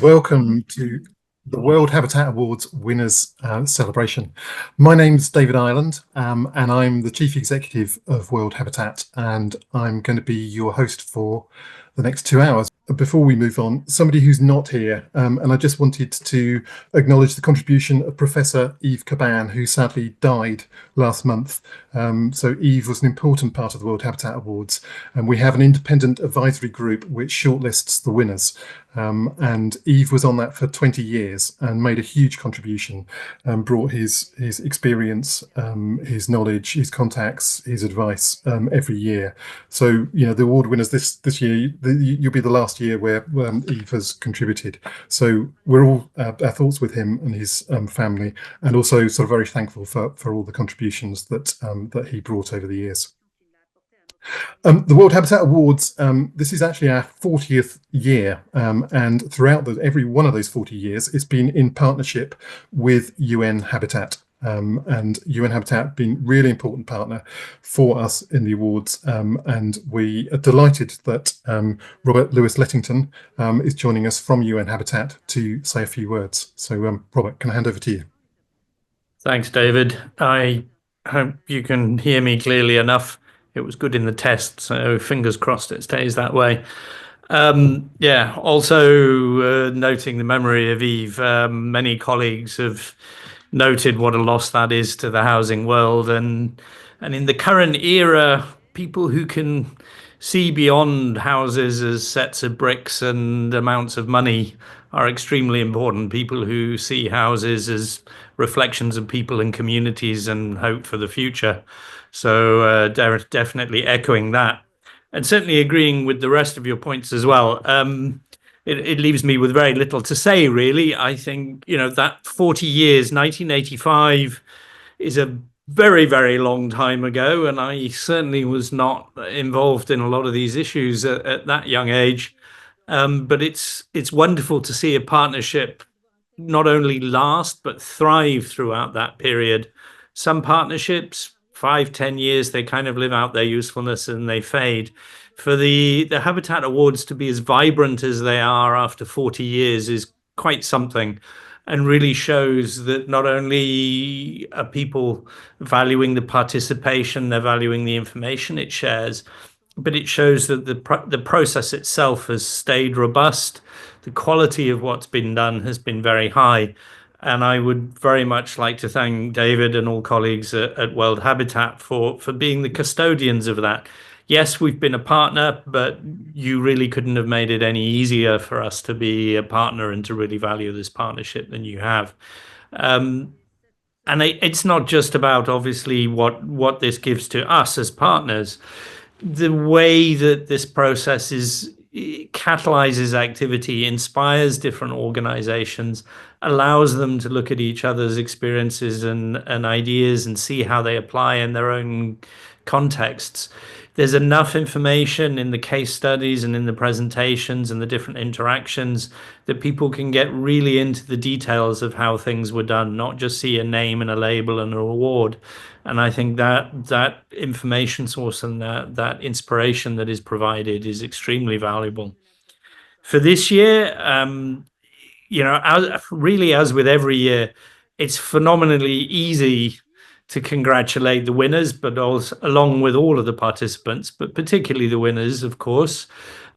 Welcome to the World Habitat Awards winners celebration. My name's David Ireland, and I'm the Chief Executive of World Habitat, and I'm going to be your host for the next 2 hours. Before we move on, somebody who's not here, and I just wanted to acknowledge the contribution of Professor Yves Caban, who sadly died last month. So Yves was an important part of the World Habitat Awards, and we have an independent advisory group which shortlists the winners. And Yves was on that for 20 years and made a huge contribution and brought his experience, his knowledge, his contacts, his advice every year. So, you know, the award winners this year, you'll be the last year where Yves has contributed. So we're all our thoughts with him and his family, and also sort of very thankful for all the contributions that he brought over the years. The World Habitat Awards, this is actually our 40th year, and throughout every one of those 40 years, it's been in partnership with UN Habitat. And UN Habitat being a really important partner for us in the awards, and we are delighted that Robert Lewis-Lettington is joining us from UN Habitat to say a few words. So Robert, can I hand over to you? Thanks, David. I hope you can hear me clearly enough. It was good in the test, so fingers crossed it stays that way. Yeah, also noting the memory of Yves, many colleagues have noted what a loss that is to the housing world, and in the current era, people who can see beyond houses as sets of bricks and amounts of money are extremely important. People who see houses as reflections of people and communities and hope for the future. So definitely echoing that, and certainly agreeing with the rest of your points as well. It leaves me with very little to say, really. I think, you know, that 40 years, 1985, is a very, very long time ago, and I certainly was not involved in a lot of these issues at that young age. But it's wonderful to see a partnership not only last, but thrive throughout that period. Some partnerships, 5-10 years, they kind of live out their usefulness and they fade. For the Habitat Awards to be as vibrant as they are after 40 years is quite something, and really shows that not only are people valuing the participation, they're valuing the information it shares, but it shows that the process itself has stayed robust. The quality of what's been done has been very high. And I would very much like to thank David and all colleagues at World Habitat for being the custodians of that. Yes, we've been a partner, but you really couldn't have made it any easier for us to be a partner and to really value this partnership than you have. And it's not just about, obviously, what this gives to us as partners. The way that this process catalyzes activity, inspires different organizations, allows them to look at each other's experiences and ideas and see how they apply in their own contexts. There's enough information in the case studies and in the presentations and the different interactions that people can get really into the details of how things were done, not just see a name and a label and an award. And I think that information source and that inspiration that is provided is extremely valuable. For this year, you know, as with every year, it's phenomenally easy to congratulate the winners, but also along with all of the participants, but particularly the winners, of course.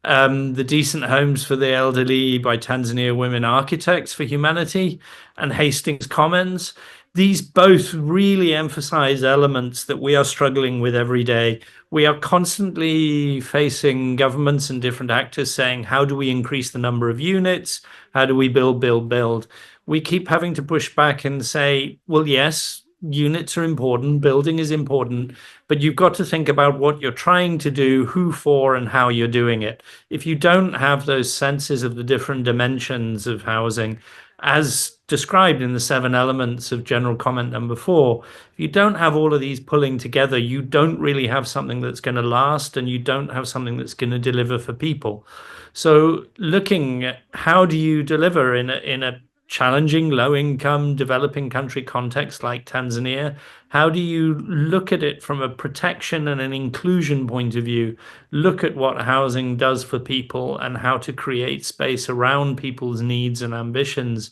The Decent Homes for the Elderly by Tanzania Women Architects for Humanity and Hastings Commons. These both really emphasize elements that we are struggling with every day. We are constantly facing governments and different actors saying, how do we increase the number of units? How do we build? We keep having to push back and say, well, yes, units are important, building is important, but you've got to think about what you're trying to do, who for, and how you're doing it. If you don't have those senses of the different dimensions of housing, as described in the 7 elements of general comment number 4, if you don't have all of these pulling together, you don't really have something that's going to last, and you don't have something that's going to deliver for people. So looking at how do you deliver in a challenging low-income developing country context like Tanzania? How do you look at it from a protection and an inclusion point of view? Look at what housing does for people and how to create space around people's needs and ambitions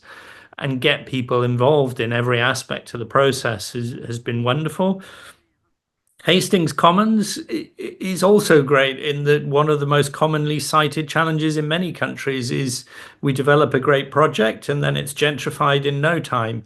and get people involved in every aspect of the process has been wonderful. Hastings Commons is also great in that one of the most commonly cited challenges in many countries is we develop a great project and then it's gentrified in no time.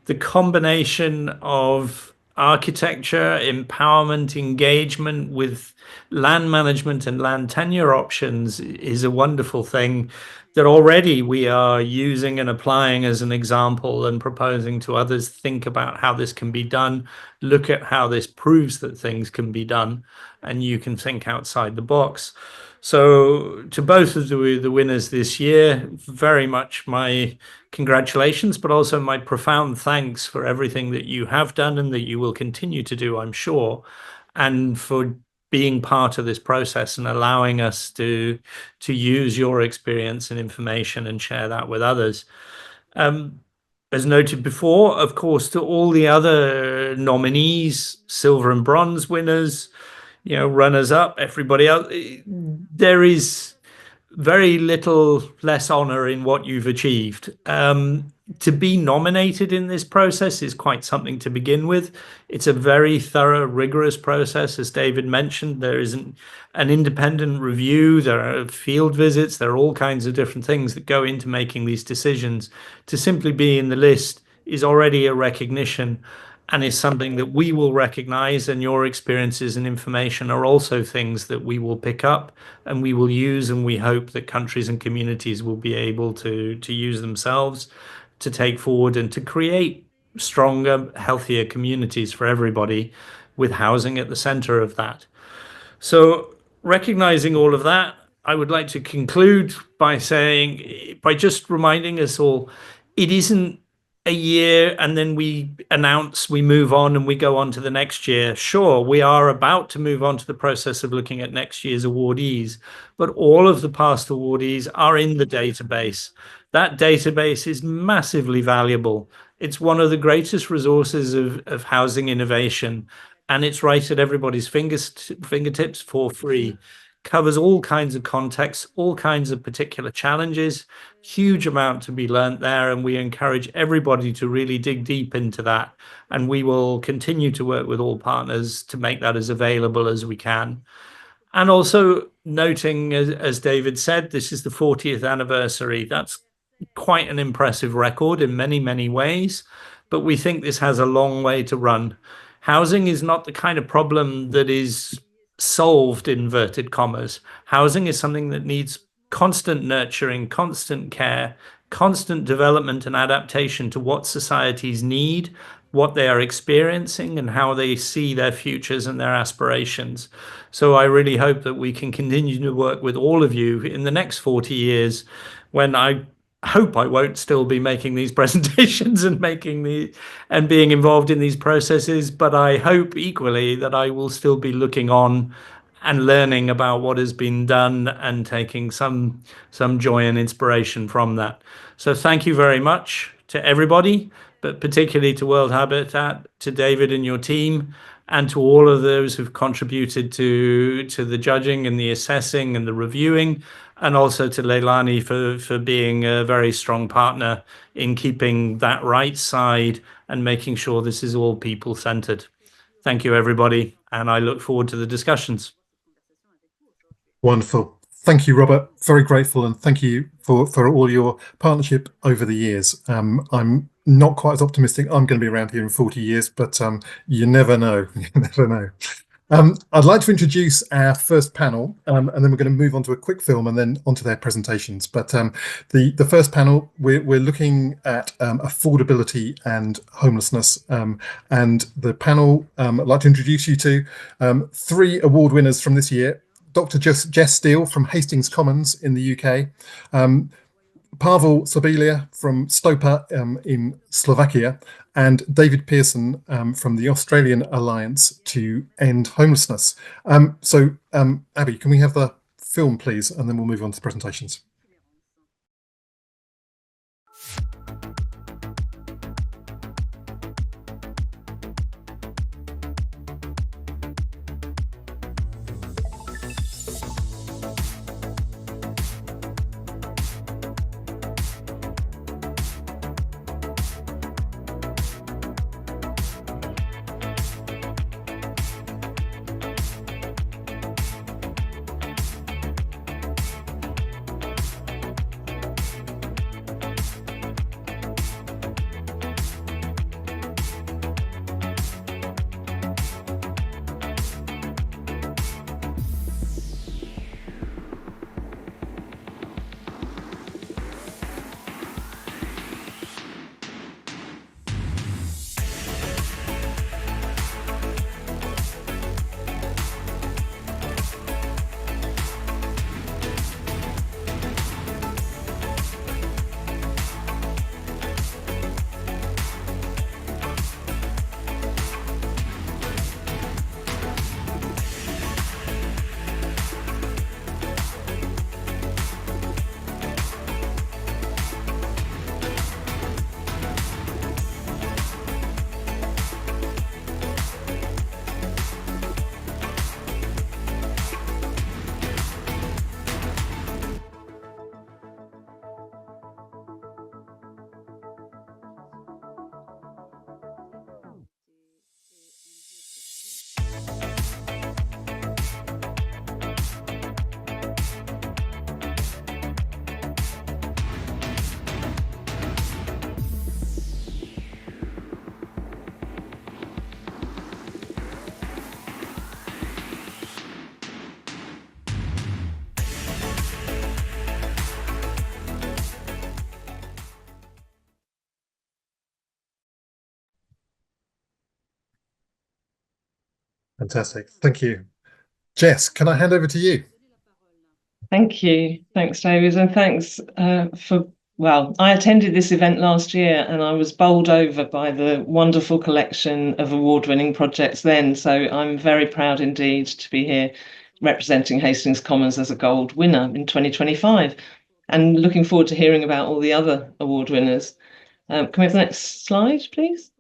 The combination of architecture, empowerment, engagement with land management and land tenure options is a wonderful thing that already we are using and applying as an example and proposing to others. Think about how this can be done, look at how this proves that things can be done, and you can think outside the box. So to both of the winners this year, very much my congratulations, but also my profound thanks for everything that you have done and that you will continue to do, I'm sure, and for being part of this process and allowing us to use your experience and information and share that with others. As noted before, of course, to all the other nominees, silver and bronze winners, runners up, everybody else, there is very little less honor in what you've achieved. To be nominated in this process is quite something to begin with. It's a very thorough, rigorous process. As David mentioned, there isn't an independent review, there are field visits, there are all kinds of different things that go into making these decisions. To simply be in the list is already a recognition and is something that we will recognize, and your experiences and information are also things that we will pick up and we will use, and we hope that countries and communities will be able to use themselves to take forward and to create stronger, healthier communities for everybody, with housing at the center of that. So recognizing all of that, I would like to conclude by just reminding us all, it isn't a year and then we announce, we move on and we go on to the next year. Sure, we are about to move on to the process of looking at next year's awardees, but all of the past awardees are in the database. That database is massively valuable. It's one of the greatest resources of housing innovation, and it's right at everybody's fingertips for free. Covers all kinds of contexts, all kinds of particular challenges, huge amount to be learnt there, and we encourage everybody to really dig deep into that. And we will continue to work with all partners to make that as available as we can. And also noting, as David said, this is the 40th anniversary. That's quite an impressive record in many, many ways, but we think this has a long way to run. Housing is not the kind of problem that is solved, in inverted commas. Housing is something that needs constant nurturing, constant care, constant development and adaptation to what societies need, what they are experiencing, and how they see their futures and their aspirations. So I really hope that we can continue to work with all of you in the next 40 years, when I hope I won't still be making these presentations and being involved in these processes, but I hope equally that I will still be looking on and learning about what has been done and taking some joy and inspiration from that. So thank you very much to everybody, but particularly to World Habitat, to David and your team, and to all of those who've contributed to the judging and the assessing and the reviewing, and also to Leilani for being a very strong partner in keeping that right side and making sure this is all people-centered. Thank you, everybody, and I look forward to the discussions. Wonderful. Thank you, Robert. Very grateful, and thank you for all your partnership over the years. I'm not quite as optimistic I'm going to be around here in 40 years, but you never know. You never know. I'd like to introduce our first panel, and then we're going to move on to a quick film and then onto their presentations. But the first panel, we're looking at affordability and homelessness. And the panel I'd like to introduce you to 3 award winners from this year. Dr. Jess STEELE from Hastings Commons in the UK, Pavol from STOPA in Slovakia, and David Pearson from the Australian Alliance to End Homelessness. So, Abby, can we have the film, please? And then we'll move on to the presentations. Fantastic. Thank you. Jess, can I hand over to you? Thank you. Thanks, David. And thanks well, I attended this event last year and I was bowled over by the wonderful collection of award-winning projects then. So I'm very proud indeed to be here representing Hastings Commons as a gold winner in 2025 and looking forward to hearing about all the other award winners. Can we have the next slide, please?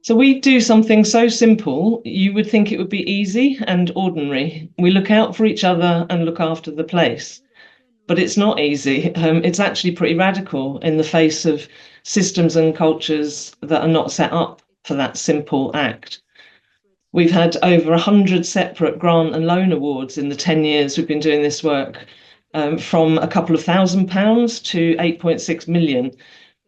So we do something so simple, you would think it would be easy and ordinary. We look out for each other and look after the place. But it's not easy. It's actually pretty radical in the face of systems and cultures that are not set up for that simple act. We've had over 100 separate grant and loan awards in the 10 years we've been doing this work, from a couple of £1,000 to 8.6 million.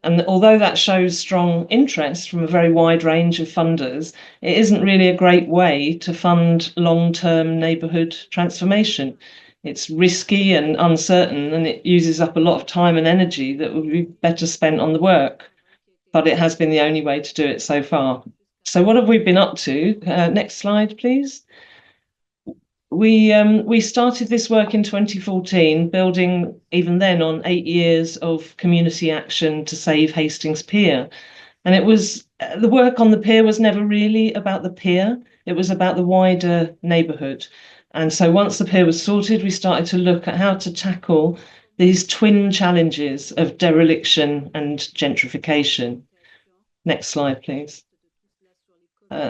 And although that shows strong interest from a very wide range of funders, it isn't really a great way to fund long-term neighbourhood transformation. It's risky and uncertain, and it uses up a lot of time and energy that would be better spent on the work. But it has been the only way to do it so far. So what have we been up to? Next slide, please. We started this work in 2014, building even then on 8 years of community action to save Hastings Pier. And it was the work on the pier was never really about the pier. It was about the wider neighbourhood. And so once the pier was sorted, we started to look at how to tackle these twin challenges of dereliction and gentrification. Next slide, please.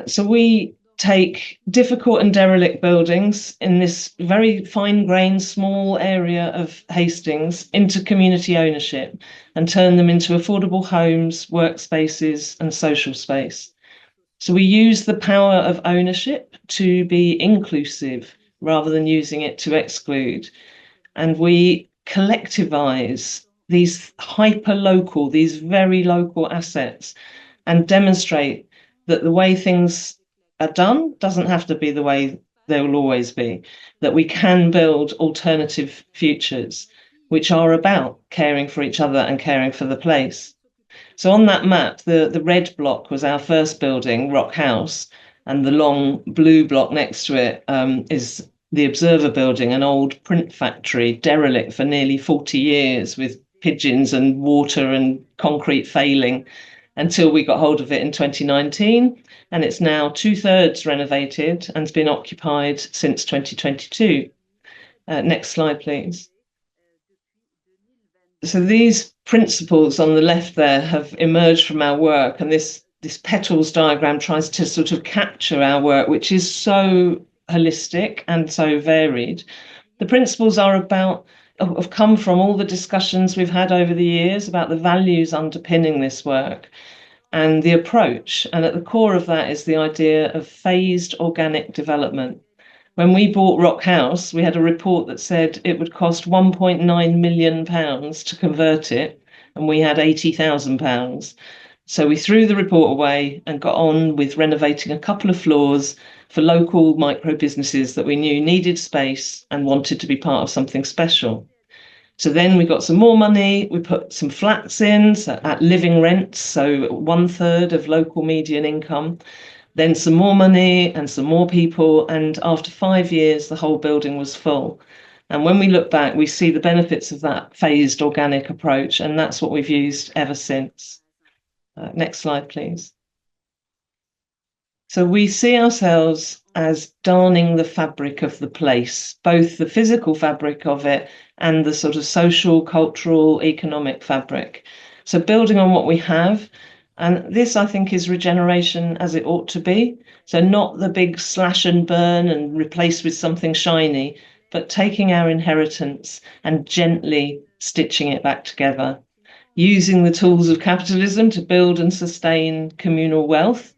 So we take difficult and derelict buildings in this very fine-grained small area of Hastings into community ownership and turn them into affordable homes, workspaces and social space. So we use the power of ownership to be inclusive rather than using it to exclude. And we collectivize these hyper-local, these very local assets and demonstrate that the way things are done doesn't have to be the way they will always be, that we can build alternative futures which are about caring for each other and caring for the place. So on that map, the red block was our first building, Rock House, and the long blue block next to it is the Observer Building, an old print factory, derelict for nearly 40 years with pigeons and water and concrete failing until we got hold of it in 2019. And it's now 2/3 renovated and has been occupied since 2022. Next slide, please. So these principles on the left there have emerged from our work, and this petals diagram tries to sort of capture our work, which is so holistic and so varied. The principles have come from all the discussions we've had over the years about the values underpinning this work and the approach. And at the core of that is the idea of phased organic development. When we bought Rock House, we had a report that said it would cost £1.9 million to convert it, and we had £80,000. So we threw the report away and got on with renovating a couple of floors for local micro businesses that we knew needed space and wanted to be part of something special. So then we got some more money, we put some flats in at living rents, so 1/3 of local median income, then some more money and some more people, and after 5 years the whole building was full. And when we look back, we see the benefits of that phased organic approach, and that's what we've used ever since. Next slide, please. So we see ourselves as darning the fabric of the place, both the physical fabric of it and the sort of social, cultural, economic fabric. So building on what we have, and this I think is regeneration as it ought to be. So not the big slash and burn and replace with something shiny, but taking our inheritance and gently stitching it back together, using the tools of capitalism to build and sustain communal wealth.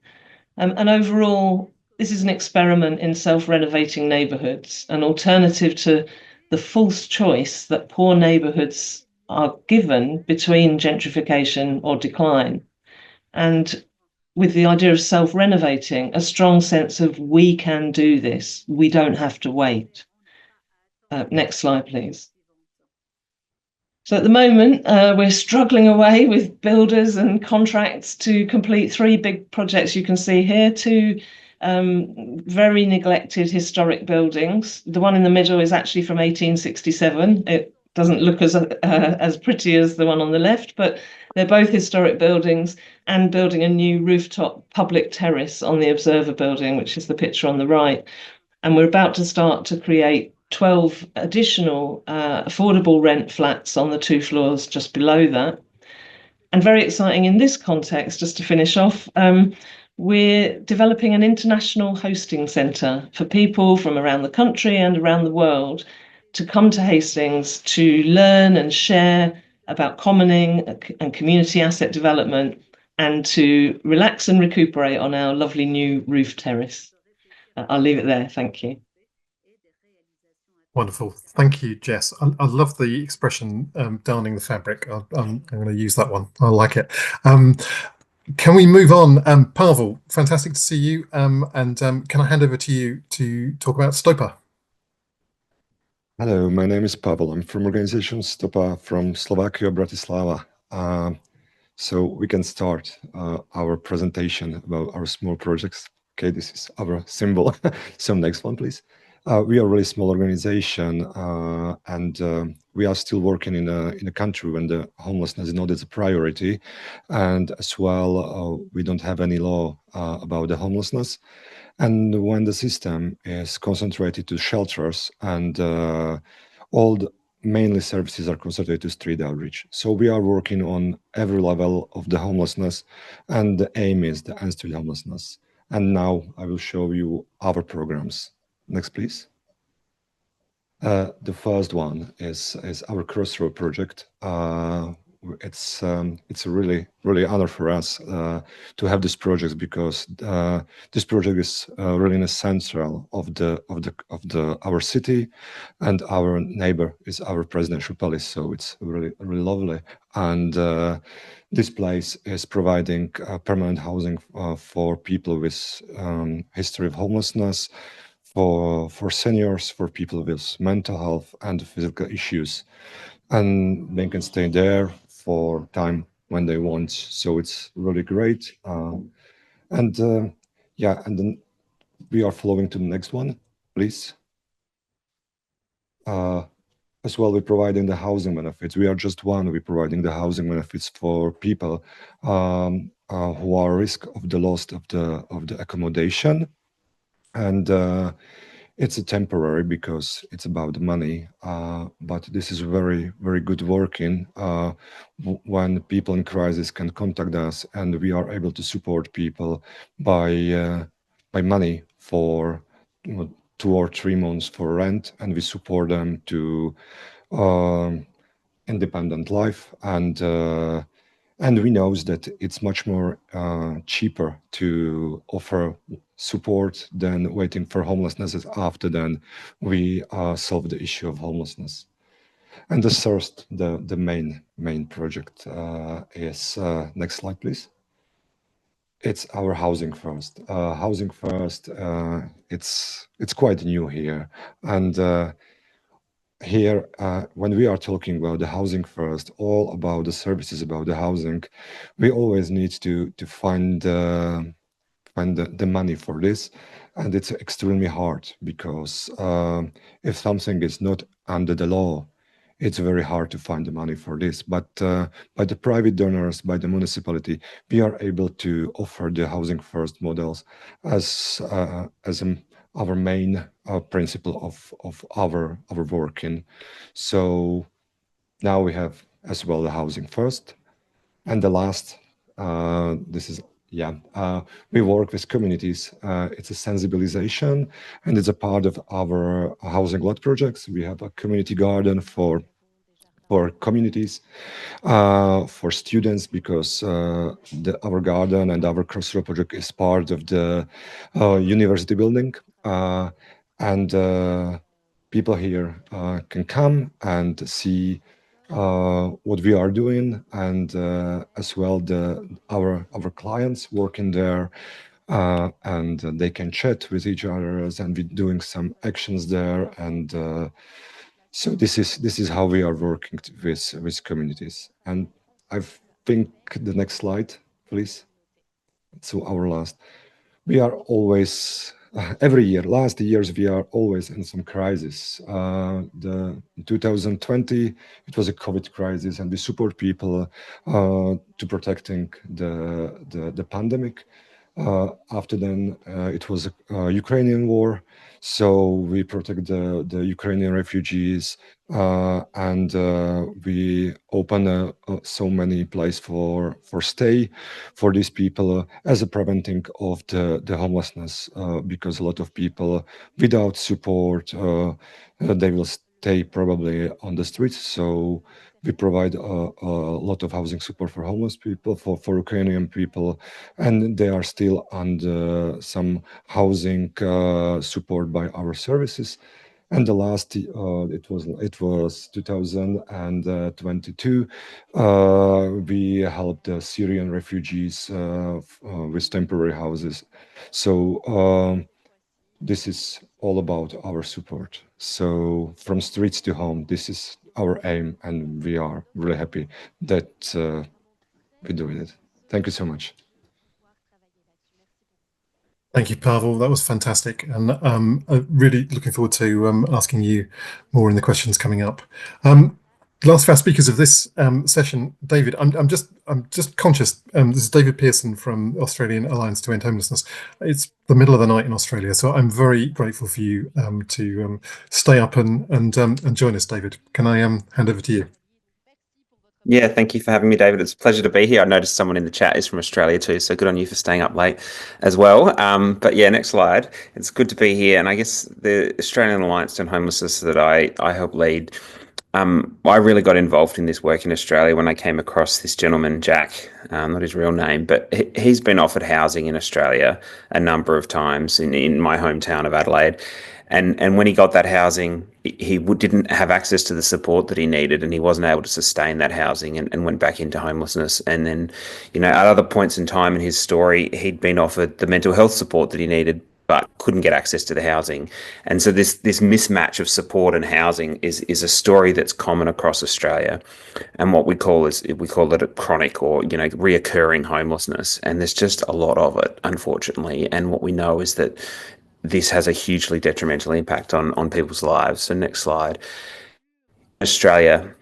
And overall, this is an experiment in self-renovating neighbourhoods, an alternative to the false choice that poor neighbourhoods are given between gentrification or decline. And with the idea of self-renovating, a strong sense of we can do this, we don't have to wait. Next slide, please. So at the moment, we're struggling away with builders and contracts to complete 3 big projects you can see here, 2 very neglected historic buildings. The one in the middle is actually from 1867. It doesn't look as pretty as the one on the left, but they're both historic buildings, and building a new rooftop public terrace on the Observer building, which is the picture on the right. And we're about to start to create 12 additional affordable rent flats on the 2 floors just below that. And very exciting in this context, just to finish off, we're developing an international hosting centre for people from around the country and around the world to come to Hastings to learn and share about commoning and community asset development, and to relax and recuperate on our lovely new roof terrace. I'll leave it there. Thank you. Wonderful. Thank you, Jess. I love the expression darning the fabric. I'm going to use that one. I like it. Can we move on? Pavol, fantastic to see you. And can I hand over to you to talk about STOPA? Hello, my name is Pavol. I'm from organization STOPA from Slovakia, Bratislava. So we can start our presentation about our small projects. Okay, this is our symbol. So next one, please. We are a really small organization, and we are still working in a country when the homelessness is not as a priority, and as well we don't have any law about the homelessness, and when the system is concentrated to shelters, and all the mainly services are concentrated to street outreach. So we are working on every level of the homelessness, and the aim is the end street homelessness. And now I will show you our programs. Next, please. The first one is our Crossroad project. It's a really honor for us to have this project, because this project is really in the central of our city, and our neighbor is our presidential palace. So it's really lovely, and this place is providing permanent housing for people with history of homelessness, for seniors, for people with mental health and physical issues, and they can stay there for time when they want. So it's really great. Yeah, and then we are following to the next one, please. As well, we're providing the housing benefits. We are just one. We're providing the housing benefits for people who are at risk of the loss of the accommodation, and it's a temporary, because it's about the money, but this is very good working when people in crisis can contact us, and we are able to support people by money for 2 or 3 months for rent, and we support them to independent life, and we know that it's much more cheaper to offer support than waiting for homelessness after then we solve the issue of homelessness. And the first, the main project is next slide, please. It's our Housing First. Housing First, it's quite new here, and here, when we are talking about the Housing First, all about the services about the housing, we always need to find the money for this, and it's extremely hard, because if something is not under the law, it's very hard to find the money for this. But by the private donors, by the municipality, we are able to offer the Housing First models as our main principle of our working. So now we have as well the Housing First, and the last, this is, yeah, we work with communities. It's a sensibilization, and it's a part of our housing lot projects. We have a community garden for communities, for students, because our garden and our Crossroad project is part of the university building, and people here can come and see what we are doing, and as well our clients working there, and they can chat with each other, and we're doing some actions there, and so this is how we are working with communities. And I think the next slide, please. So our last. we are always, every year, last years, we are always in some crisis. The 2020, it was a COVID crisis, and we support people to protecting the pandemic. After then, it was a Ukrainian war, so we protect the Ukrainian refugees, and we open so many places for stay for these people as a preventing of the homelessness, because a lot of people without support, they will stay probably on the streets. So we provide a lot of housing support for homeless people, for Ukrainian people, and they are still under some housing support by our services. And the last, it was 2022. We helped the Syrian refugees with temporary houses. So this is all about our support. So from streets to home, this is our aim, and we are really happy that we do it. Thank you so much. Thank you, Pavol. That was fantastic, and really looking forward to asking you more in the questions coming up. Last of our speakers of this session, David. I'm just conscious. This is David Pearson from Australian Alliance to End Homelessness. It's the middle of the night in Australia, so I'm very grateful for you to stay up and join us, David. Can I hand over to you? Yeah, thank you for having me, David. It's a pleasure to be here. I noticed someone in the chat is from Australia too, so good on you for staying up late as well. But yeah, next slide. It's good to be here. And I guess the Australian Alliance to End Homelessness that I help lead, I really got involved in this work in Australia when I came across this gentleman, Jack, not his real name, but he's been offered housing in Australia a number of times in my hometown of Adelaide. And when he got that housing, he didn't have access to the support that he needed, and he wasn't able to sustain that housing and went back into homelessness. And then, at other points in time in his story, he'd been offered the mental health support that he needed, but couldn't get access to the housing. And so this mismatch of support and housing is a story that's common across Australia. And what we call it a chronic or, reoccurring homelessness. And there's just a lot of it, unfortunately. And what we know is that this has a hugely detrimental impact on people's lives. So next slide. Australia,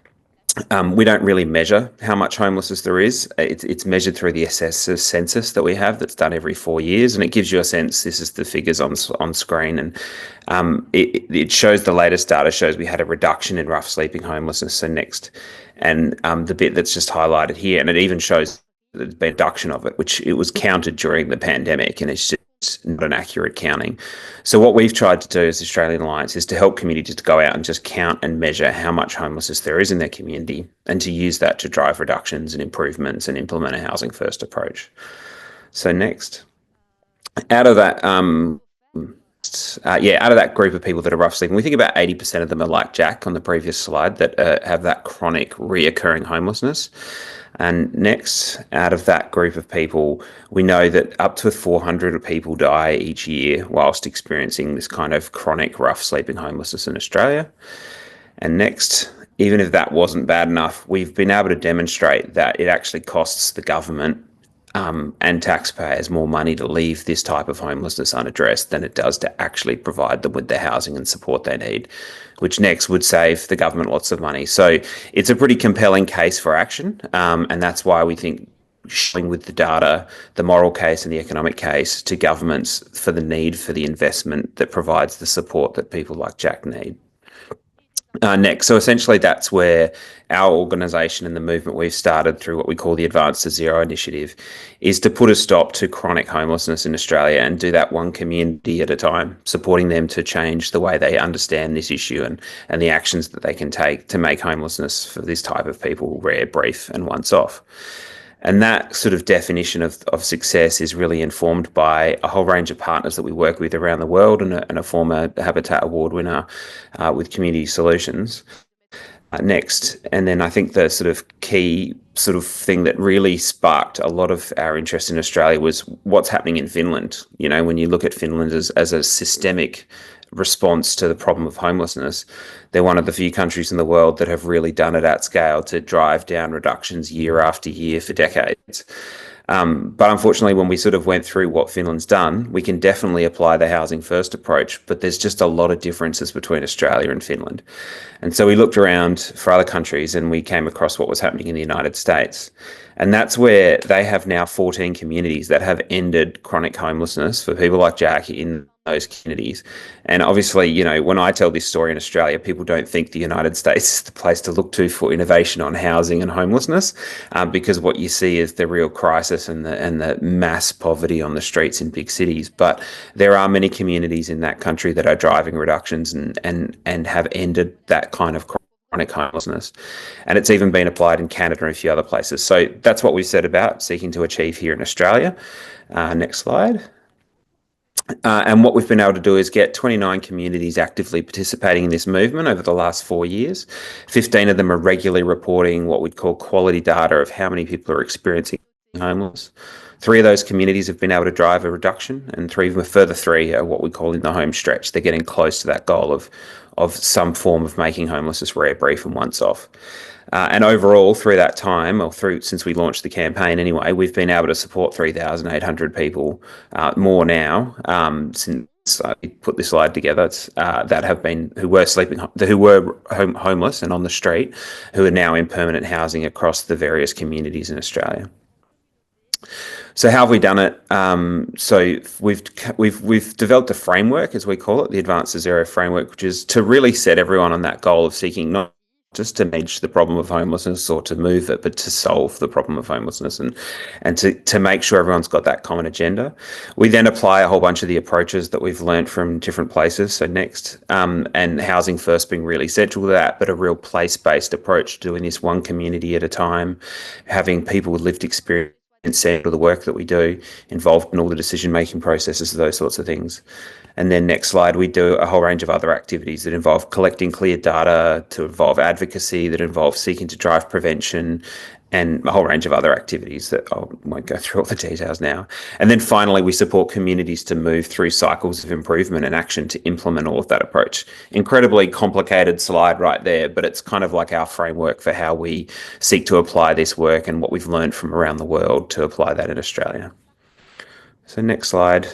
we don't really measure how much homelessness there is. It's measured through the census that we have that's done every 4 years, and it gives you a sense. This is the figures on screen, and it shows the latest data shows we had a reduction in rough sleeping homelessness. So next, and the bit that's just highlighted here, and it even shows that there's been a reduction of it, which it was counted during the pandemic, and it's just not an accurate counting. So what we've tried to do as Australian Alliance is to help communities to go out and just count and measure how much homelessness there is in their community, and to use that to drive reductions and improvements and implement a housing first approach. So next, out of that out of that group of people that are rough sleeping, we think about 80% of them are like Jack on the previous slide, that have that chronic reoccurring homelessness. And next, out of that group of people, we know that up to 400 people die each year whilst experiencing this kind of chronic rough sleeping homelessness in Australia. And next, even if that wasn't bad enough, we've been able to demonstrate that it actually costs the government and taxpayers more money to leave this type of homelessness unaddressed than it does to actually provide them with the housing and support they need, which next would save the government lots of money. So it's a pretty compelling case for action, and that's why we think showing with the data, the moral case and the economic case to governments for the need for the investment that provides the support that people like Jack need. Next, so essentially that's where our organisation and the movement we've started through what we call the Advance to Zero initiative is to put a stop to chronic homelessness in Australia, and do that one community at a time, supporting them to change the way they understand this issue and the actions that they can take to make homelessness for this type of people rare, brief and once off. And that sort of definition of success is really informed by a whole range of partners that we work with around the world, and a former Habitat Award winner with Community Solutions. Next, and then I think the sort of key sort of thing that really sparked a lot of our interest in Australia was what's happening in Finland. When you look at Finland as a systemic response to the problem of homelessness. They're one of the few countries in the world that have really done it at scale to drive down reductions year after year for decades. But unfortunately, when we sort of went through what Finland's done, we can definitely apply the housing first approach, but there's just a lot of differences between Australia and Finland. And so we looked around for other countries and we came across what was happening in the United States. And that's where they have now 14 communities that have ended chronic homelessness for people like Jack in those communities. And obviously, you know, when I tell this story in Australia, people don't think the United States is the place to look to for innovation on housing and homelessness, because what you see is the real crisis and the mass poverty on the streets in big cities. But there are many communities in that country that are driving reductions and have ended that kind of chronic homelessness. And it's even been applied in Canada and a few other places. So that's what we set about seeking to achieve here in Australia. Next slide. And what we've been able to do is get 29 communities actively participating in this movement over the last 4 years. 15 of them are regularly reporting what we'd call quality data of how many people are experiencing homeless. 3 of those communities have been able to drive a reduction, and further 3 are what we call in the home stretch. They're getting close to that goal of some form of making homelessness rare, brief and once off. And overall, through that time, or since we launched the campaign anyway, we've been able to support 3,800 people, more now, since I put this slide together, that have been, who were homeless and on the street, who are now in permanent housing across the various communities in Australia. So how have we done it? So we've developed a framework, as we call it, the Advanced Zero framework, which is to really set everyone on that goal of seeking not just to manage the problem of homelessness or to move it, but to solve the problem of homelessness and to make sure everyone's got that common agenda. We then apply a whole bunch of the approaches that we've learned from different places. So next, and housing first being really central to that, but a real place-based approach, doing this one community at a time, having people with lived experience central to the work that we do, involved in all the decision-making processes, those sorts of things. And then next slide, we do a whole range of other activities that involve collecting clear data, to involve advocacy, that involve seeking to drive prevention, and a whole range of other activities that I won't go through all the details now. And then finally, we support communities to move through cycles of improvement and action to implement all of that approach. Incredibly complicated slide right there, but it's kind of like our framework for how we seek to apply this work and what we've learned from around the world to apply that in Australia. So next slide.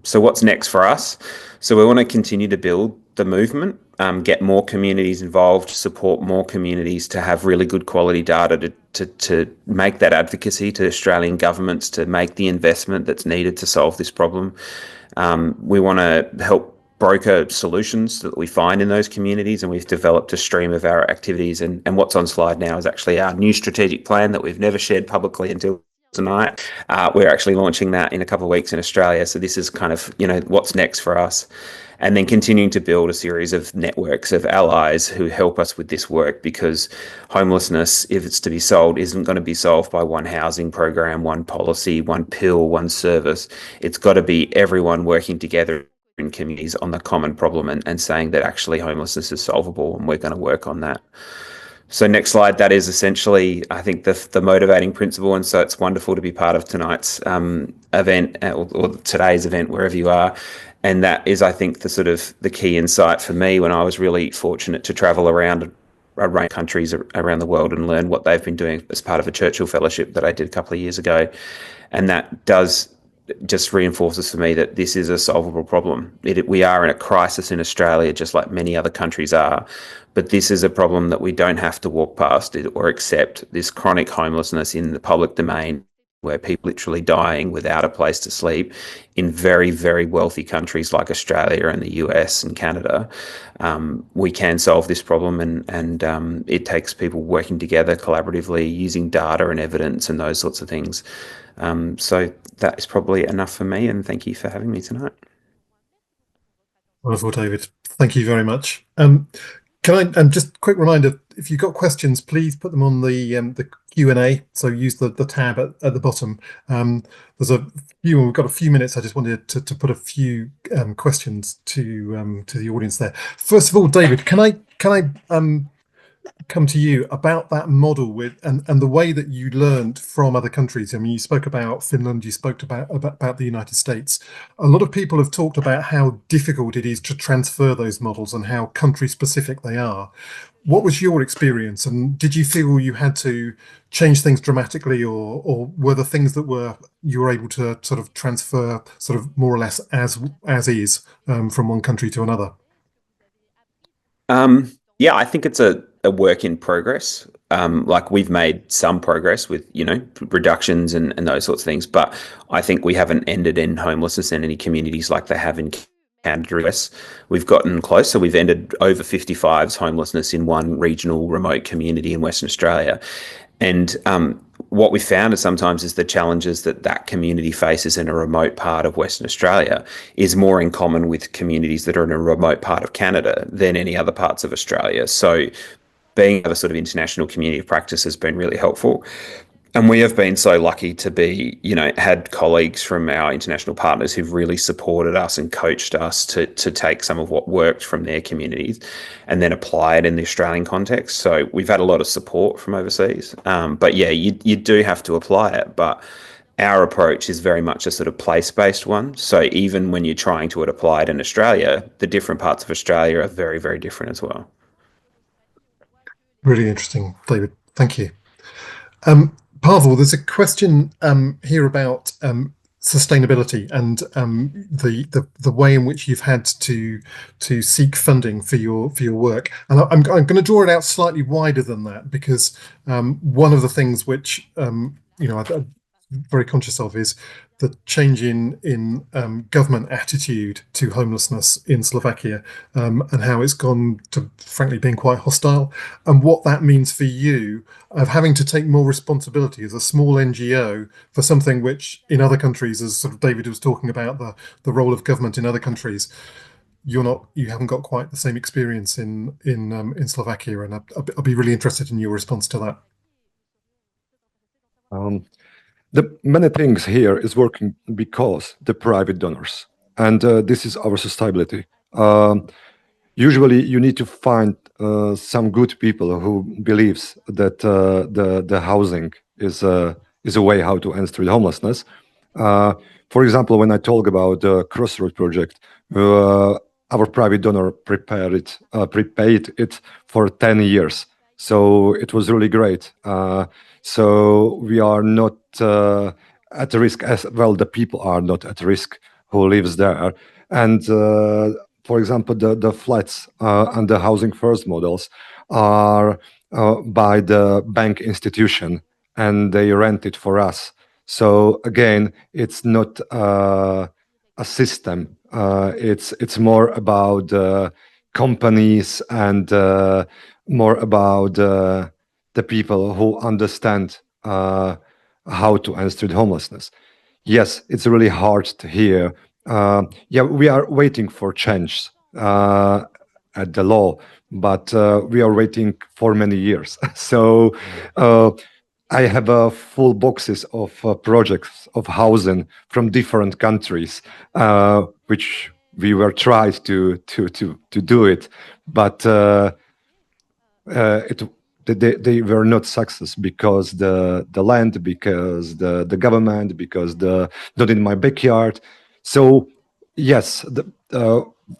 So what's next for us? So we want to continue to build the movement, get more communities involved, support more communities to have really good quality data to make that advocacy to Australian governments to make the investment that's needed to solve this problem. We want to help broker solutions that we find in those communities, and we've developed a stream of our activities. And what's on slide now is actually our new strategic plan that we've never shared publicly until tonight. We're actually launching that in a couple of weeks in Australia. So this is kind of, you know, what's next for us. And then continuing to build a series of networks of allies who help us with this work, because homelessness, if it's to be solved, isn't going to be solved by one housing program, one policy, one pill, one service. It's got to be everyone working together in communities on the common problem and saying that actually homelessness is solvable, and we're going to work on that. So next slide, that is essentially, I think, the motivating principle. And so it's wonderful to be part of tonight's event or today's event, wherever you are. And that is, I think, the sort of the key insight for me when I was really fortunate to travel around a range of countries around the world and learn what they've been doing as part of a Churchill Fellowship that I did a couple of years ago. And that does just reinforces for me that this is a solvable problem. We are in a crisis in Australia, just like many other countries are, but this is a problem that we don't have to walk past it or accept. This chronic homelessness in the public domain, where people literally dying without a place to sleep in very, very wealthy countries like Australia and the US and Canada. We can solve this problem, and it takes people working together collaboratively, using data and evidence and those sorts of things. So that is probably enough for me, and thank you for having me tonight. Wonderful, David. Thank you very much. Can I just a quick reminder, if you've got questions, please put them on the Q&A. So use the tab at the bottom. There's we've got a few minutes. I just wanted to put a few questions to the audience there. First of all, David, can I come to you about that model with and the way that you learned from other countries. I mean, you spoke about Finland, you spoke about the United States. A lot of people have talked about how difficult it is to transfer those models and how country specific they are. What was your experience, and did you feel you had to change things dramatically, or were the things that you were able to sort of transfer sort of more or less as is from one country to another? Yeah, I think it's a work in progress. Like we've made some progress with, reductions and those sorts of things, but I think we haven't ended in homelessness in any communities like they have in Canada. Yes, we've gotten close. So we've ended over 55's homelessness in one regional remote community in Western Australia. And what we found is the challenges that community faces in a remote part of Western Australia is more in common with communities that are in a remote part of Canada than any other parts of Australia. So being a sort of international community of practice has been really helpful. And we have been so lucky to be, had colleagues from our international partners who've really supported us and coached us to take some of what worked from their communities and then apply it in the Australian context. So we've had a lot of support from overseas. But yeah, you do have to apply it. But our approach is very much a sort of place-based one. So even when you're trying to apply it in Australia, the different parts of Australia are very, very different as well. Really interesting, David. Thank you. Pavol, there's a question here about sustainability and the way in which you've had to seek funding for your work, and I'm going to draw it out slightly wider than that, because one of the things which I'm very conscious of is the change in government attitude to homelessness in Slovakia, and how it's gone to frankly being quite hostile, and what that means for you of having to take more responsibility as a small NGO for something which in other countries, as sort of David was talking about the role of government in other countries, you haven't got quite the same experience in Slovakia, and I'll be really interested in your response to that. The many things here is working because the private donors, and this is our sustainability. Usually you need to find some good people who believes that the housing is a way how to end street homelessness. For example, when I talk about the Crossroad project, our private donor prepaid it for 10 years. So it was really great. So we are not at risk as well. The people are not at risk who lives there. And for example, the flats and the housing first models are by the bank institution, and they rent it for us. So again, it's not a system. It's more about companies and more about the people who understand how to end street homelessness. Yes, it's really hard to hear. Yeah, we are waiting for change at the law, but we are waiting for many years. So I have full boxes of projects of housing from different countries, which we were tried to do it, but they were not success because the land, because the government, because not in my backyard. So yes,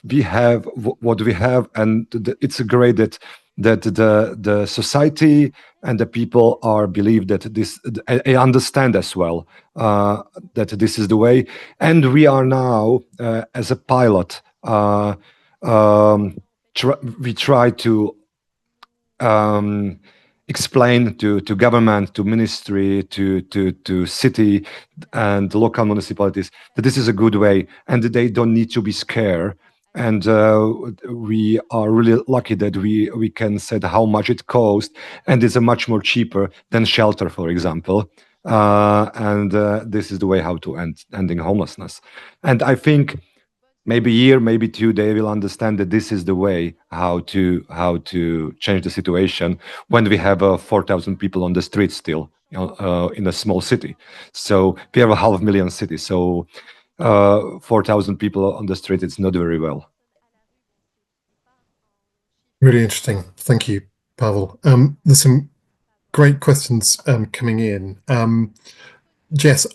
we have what we have, and it's great that the society and the people are believe that this. I understand as well that this is the way, and we are now as a pilot. We try to explain to government, to ministry, to city and local municipalities that this is a good way and that they don't need to be scared. And we are really lucky that we can say how much it costs, and it's a much more cheaper than shelter, for example. And this is the way how to ending homelessness. And I think maybe a year, maybe two, they will understand that this is the way how to change the situation when we have 4,000 people on the street still in a small city. So we have a 500,000 city. So 4,000 people on the street, it's not very well. Really interesting. Thank you, Pavol. There's some great questions coming in. Jess,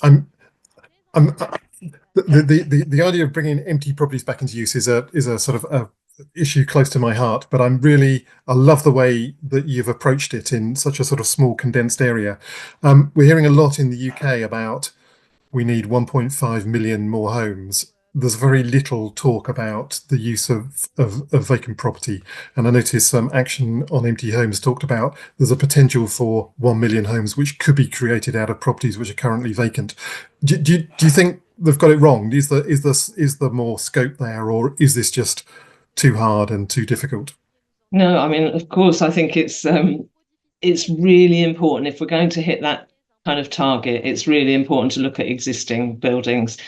the idea of bringing empty properties back into use is a sort of a issue close to my heart, but I love the way that you've approached it in such a sort of small condensed area. We're hearing a lot in the UK about we need 1.5 million more homes. There's very little talk about the use of vacant property. And I noticed some action on empty homes talked about there's a potential for 1 million homes which could be created out of properties which are currently vacant. Do you think they've got it wrong? Is there more scope there, or is this just too hard and too difficult? No, I mean, of course, I think it's really important if we're going to hit that kind of target. It's really important to look at existing buildings,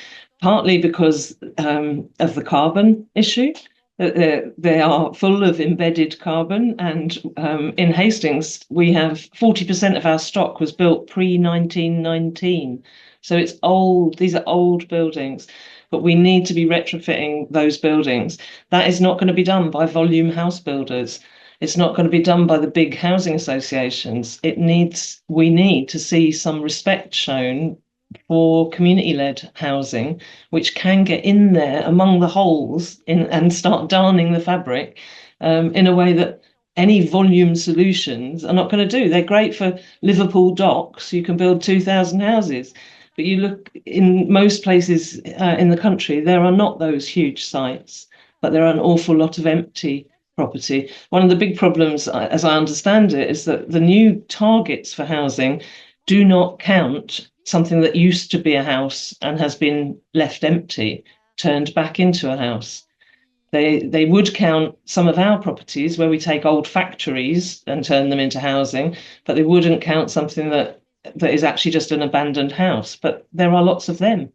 partly because of the carbon issue. They are full of embedded carbon, and in Hastings, we have 40% of our stock was built pre-1919. So it's old. These are old buildings, but we need to be retrofitting those buildings. That is not going to be done by volume house builders. It's not going to be done by the big housing associations. We need to see some respect shown for community-led housing, which can get in there among the holes and start darning the fabric in a way that any volume solutions are not going to do. They're great for Liverpool docks. You can build 2,000 houses. But you look in most places in the country, there are not those huge sites, but there are an awful lot of empty property. One of the big problems, as I understand it, is that the new targets for housing do not count something that used to be a house and has been left empty, turned back into a house. They would count some of our properties where we take old factories and turn them into housing, but they wouldn't count something that is actually just an abandoned house. But there are lots of them.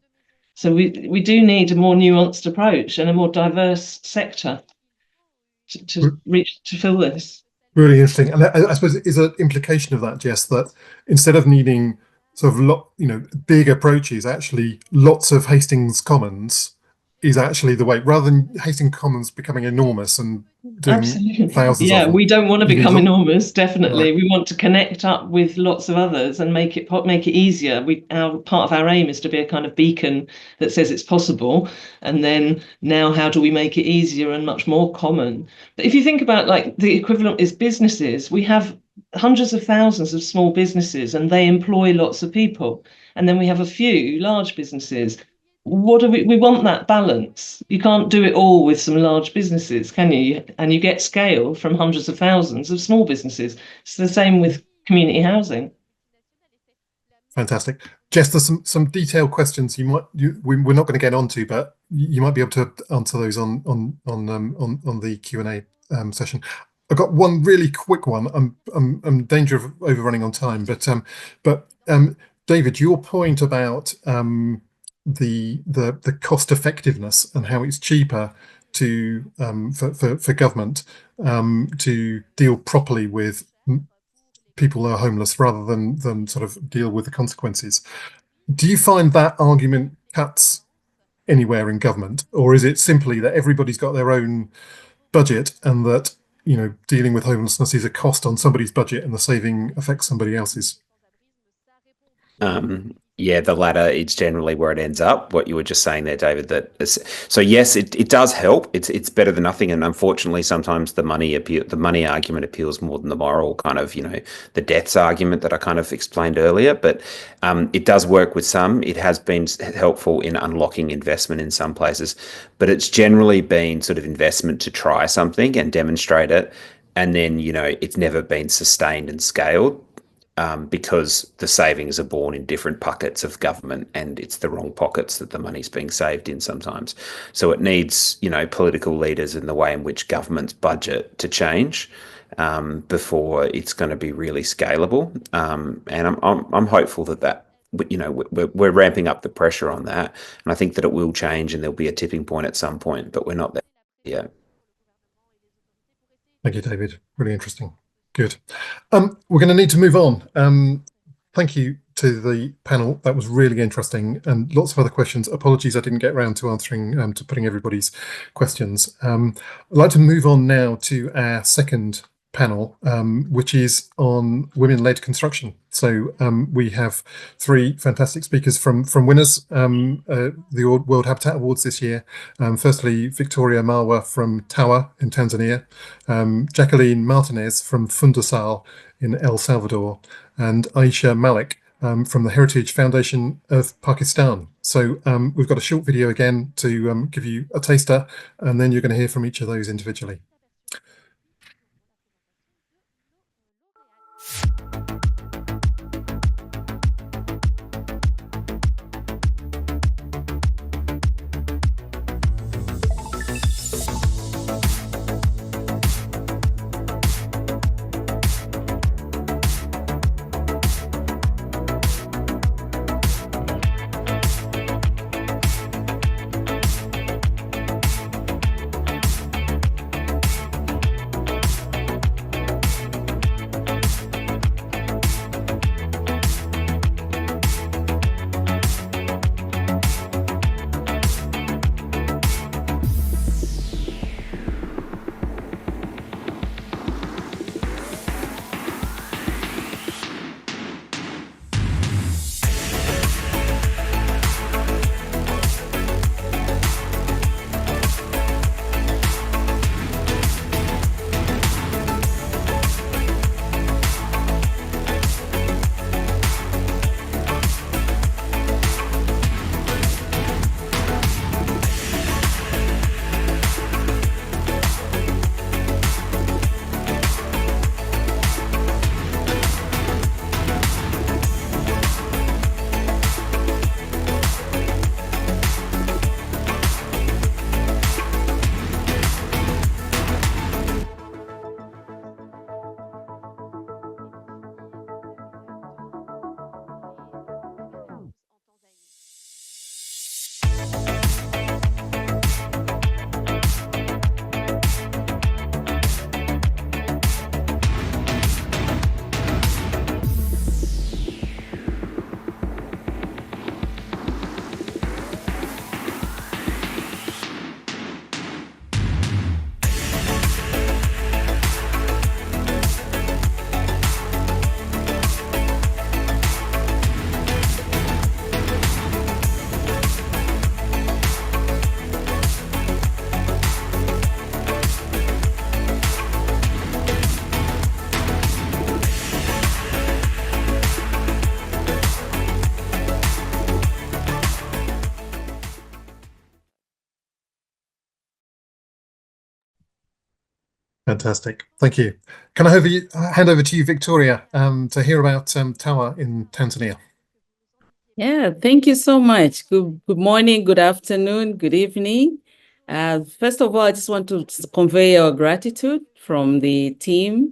So we do need a more nuanced approach and a more diverse sector to fill this. Really interesting. And I suppose is an implication of that, Jess, that instead of needing sort of big approaches, actually lots of Hastings Commons is actually the way, rather than Hastings Commons becoming enormous and doing Absolutely. thousands of them. We don't want to become enormous, definitely. Right. We want to connect up with lots of others and make it easier. Part of our aim is to be a kind of beacon that says it's possible. And then now how do we make it easier and much more common? But if you think about like the equivalent is businesses, we have hundreds of thousands of small businesses and they employ lots of people. And then we have a few large businesses. What do we want that balance? You can't do it all with some large businesses, can you? And you get scale from hundreds of thousands of small businesses. It's the same with community housing. Fantastic. Jess, there's some detailed questions we're not going to get onto, but you might be able to answer those on the Q&A session. I've got one really quick one. I'm in danger of overrunning on time, but David, your point about the cost effectiveness and how it's cheaper to for government to deal properly with people who are homeless rather than sort of deal with the consequences. Do you find that argument cuts anywhere in government, or is it simply that everybody's got their own budget and that dealing with homelessness is a cost on somebody's budget and the saving affects somebody else's? Yeah, the latter is generally where it ends up. What you were just saying there, David. So yes, it does help. It's better than nothing, and unfortunately, sometimes the money argument appeals more than the moral kind of the deaths argument that I kind of explained earlier. But it does work with some. It has been helpful in unlocking investment in some places, but it's generally been sort of investment to try something and demonstrate it, and then it's never been sustained and scaled. Because the savings are born in different pockets of government, and it's the wrong pockets that the money's being saved in sometimes. So it needs, political leaders in the way in which governments budget to change before it's going to be really scalable. And I'm hopeful that we're ramping up the pressure on that, and I think that it will change, and there'll be a tipping point at some point, but we're not there yet. Thank you, David. Really interesting. Good. We're going to need to move on. Thank you to the panel. That was really interesting, and lots of other questions. Apologies I didn't get around to answering, to putting everybody's questions. I'd like to move on now to our second panel, which is on women-led construction. So we have 3 fantastic speakers from winners the World Habitat Awards this year. Firstly, Victoria MARWA from TAWAH in Tanzania, Jacqueline Martinez from FUNDASAL in El Salvador, and Aisha Malik from the Heritage Foundation of Pakistan. So we've got a short video again to give you a taster, and then you're going to hear from each of those individually. Fantastic, thank you. Can I hand over to you, Victoria, to hear about TAWAH in Tanzania? Yeah, thank you so much. Good morning, good afternoon, good evening. First of all, I just want to convey our gratitude from the team,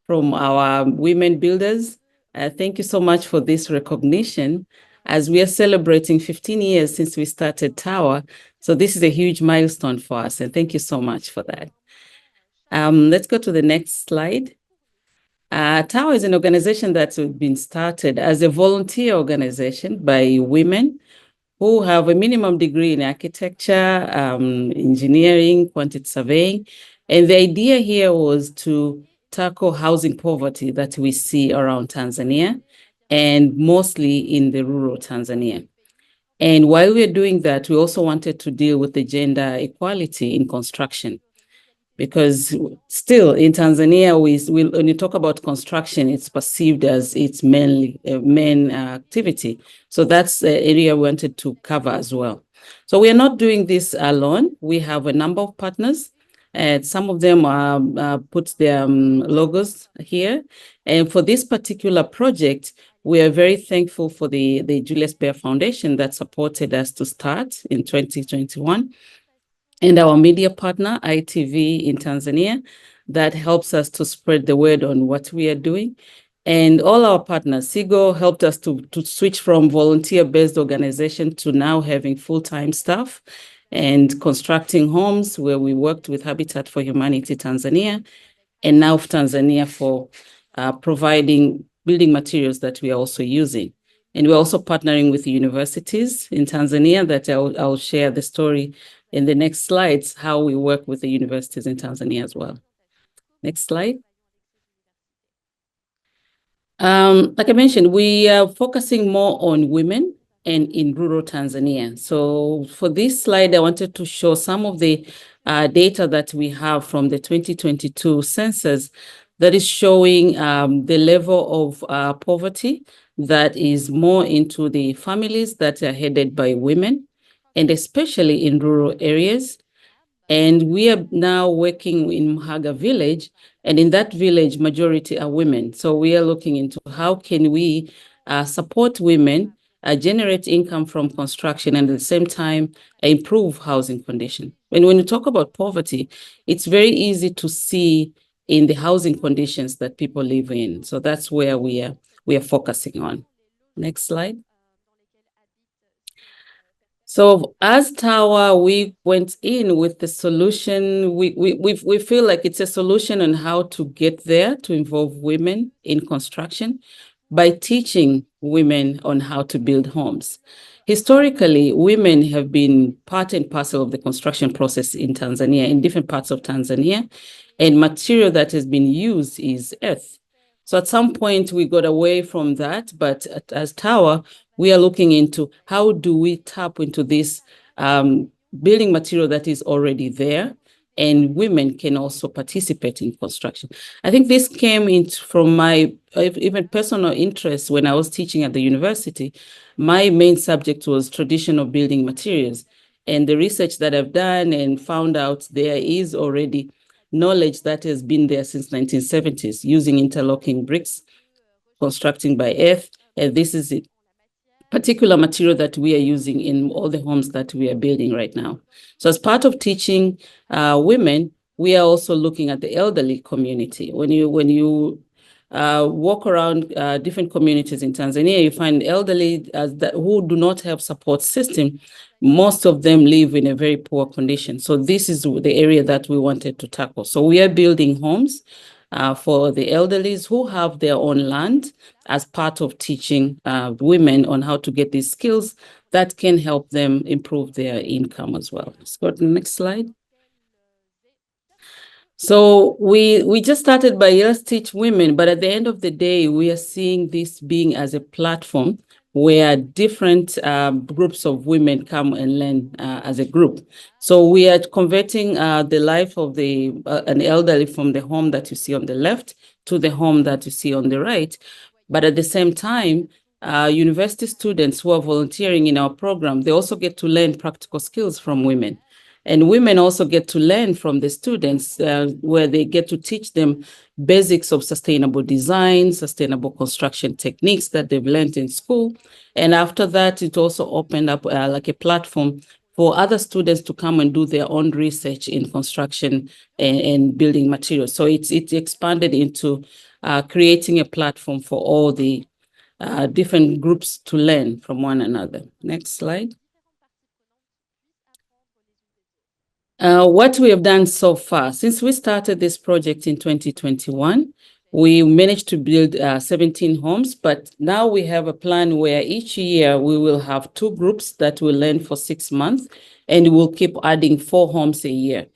from our women builders. Thank you so much for this recognition as we are celebrating 15 years since we started TAWAH. So this is a huge milestone for us, and thank you so much for that. Let's go to the next slide. TAWAH is an organization that's been started as a volunteer organization by women who have a minimum degree in architecture, engineering, quantity surveying. And the idea here was to tackle housing poverty that we see around Tanzania, and mostly in the rural Tanzania. And while we're doing that, we also wanted to deal with the gender equality in construction. Because still in Tanzania, when you talk about construction, it's perceived as it's mainly men activity. So that's the area we wanted to cover as well. So we are not doing this alone. We have a number of partners, and some of them put their logos here. And for this particular project, we are very thankful for the Julius Baer Foundation that supported us to start in 2021. And our media partner, ITV in Tanzania, that helps us to spread the word on what we are doing. And all our partners, SIGO helped us to switch from volunteer-based organization to now having full-time staff and constructing homes, where we worked with Habitat for Humanity Tanzania, and now Tanzania for providing building materials that we are also using. And we're also partnering with universities in Tanzania that I'll share the story in the next slides, how we work with the universities in Tanzania as well. Next slide. Like I mentioned, we are focusing more on women and in rural Tanzania. So for this slide, I wanted to show some of the data that we have from the 2022 census that is showing the level of poverty that is more into the families that are headed by women, and especially in rural areas. And we are now working in Muhaga village, and in that village, majority are women. So we are looking into how can we support women, generate income from construction, and at the same time, improve housing condition. And when you talk about poverty, it's very easy to see in the housing conditions that people live in. So that's where we are focusing on. Next slide. So as TAWAH, we went in with the solution. We feel like it's a solution on how to get there to involve women in construction by teaching women on how to build homes. Historically, women have been part and parcel of the construction process in Tanzania, in different parts of Tanzania, and material that has been used is earth. So at some point we got away from that, but as TAWAH, we are looking into how do we tap into this building material that is already there, and women can also participate in construction. I think this came from my even personal interest when I was teaching at the university. My main subject was traditional building materials, and the research that I've done and found out there is already knowledge that has been there since 1970s using interlocking bricks, constructing by earth, and this is it. Particular material that we are using in all the homes that we are building right now. So as part of teaching women, we are also looking at the elderly community. When you walk around different communities in Tanzania, you find elderly who do not have support system. Most of them live in a very poor condition. So this is the area that we wanted to tackle. So we are building homes for the elderlies who have their own land as part of teaching women on how to get these skills that can help them improve their income as well. Let's go to the next slide. So we just started by Let's Teach Women, but at the end of the day, we are seeing this being as a platform where different groups of women come and learn as a group. So we are converting the life of an elderly from the home that you see on the left to the home that you see on the right. But at the same time, university students who are volunteering in our program, they also get to learn practical skills from women. And women also get to learn from the students where they get to teach them basics of sustainable design, sustainable construction techniques that they've learned in school. And after that, it also opened up like a platform for other students to come and do their own research in construction and building materials. So it's expanded into creating a platform for all the different groups to learn from one another. Next slide. What we have done so far, since we started this project in 2021, we managed to build 17 homes, but now we have a plan where each year we will have 2 groups that will learn for 6 months, and we'll keep adding 4 homes a year.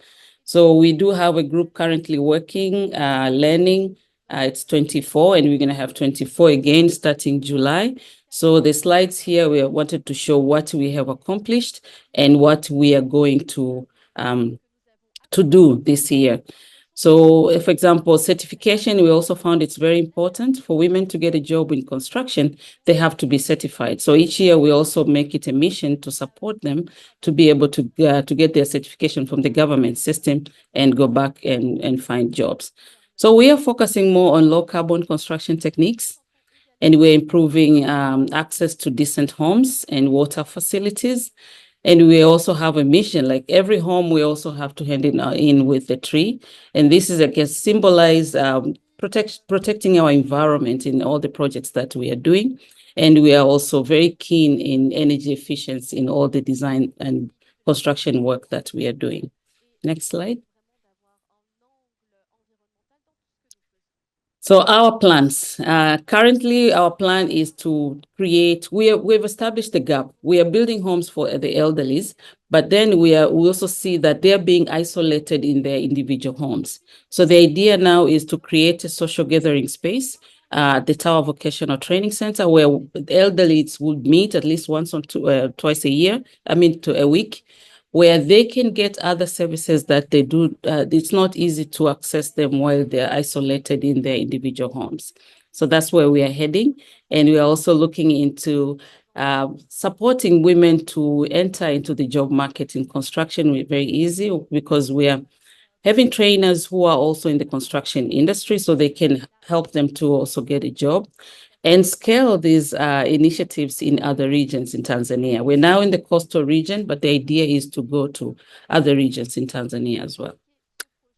So we do have a group currently working, learning. It's 24, and we're going to have 24 again starting July. So the slides here, we wanted to show what we have accomplished and what we are going to do this year. So, for example, certification, we also found it's very important for women to get a job in construction. They have to be certified. So each year we also make it a mission to support them to be able to get their certification from the government system and go back and find jobs. So we are focusing more on low carbon construction techniques, and we're improving access to decent homes and water facilities. And we also have a mission, like every home, we also have to hand it in with a tree. And this is, I guess, symbolize protecting our environment in all the projects that we are doing. And we are also very keen in energy efficiency in all the design and construction work that we are doing. Next slide. So our plans, currently our plan is to create, we've established the gap. We are building homes for the elderlies, but then we also see that they're being isolated in their individual homes. So the idea now is to create a social gathering space the TAWAH Vocational Training Center, where the elderly would meet at least once or twice a week, where they can get other services that they do. It's not easy to access them while they're isolated in their individual homes. So that's where we are heading. And we are also looking into supporting women to enter into the job market in construction. Very easy because we are having trainers who are also in the construction industry, so they can help them to also get a job and scale these initiatives in other regions in Tanzania. We're now in the coastal region, but the idea is to go to other regions in Tanzania as well.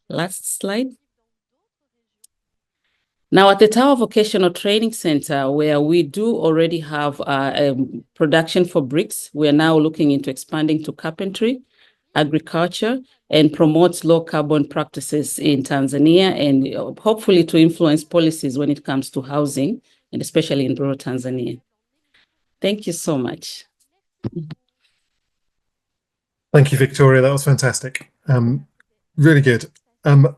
Last slide. Now, at the TAWAH Vocational Training Center, where we do already have production for bricks, we are now looking into expanding to carpentry, agriculture, and promote low carbon practices in Tanzania, and hopefully to influence policies when it comes to housing, and especially in rural Tanzania. Thank you so much. Thank you, Victoria. That was fantastic. Really good. I'd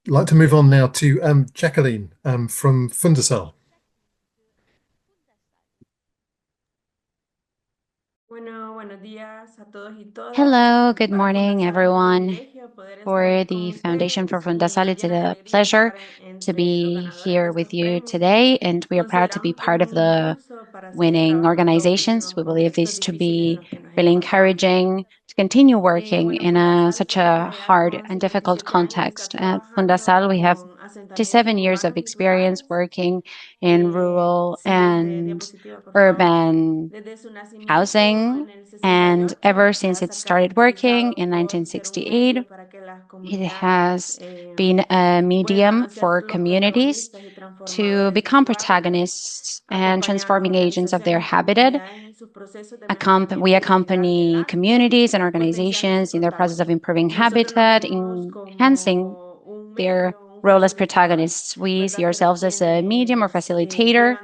like to move on now to Jacqueline from FUNDASAL. Hello, good morning, everyone. For the Foundation for Fundasal, it's a pleasure to be here with you today, and we are proud to be part of the winning organizations. We believe this to be really encouraging to continue working in such a hard and difficult context. At Fundasal, we have 57 years of experience working in rural and urban housing, and ever since it started working in 1968, it has been a medium for communities to become protagonists and transforming agents of their habitat. We accompany communities and organizations in their process of improving habitat, enhancing their role as protagonists. We see ourselves as a medium or facilitator,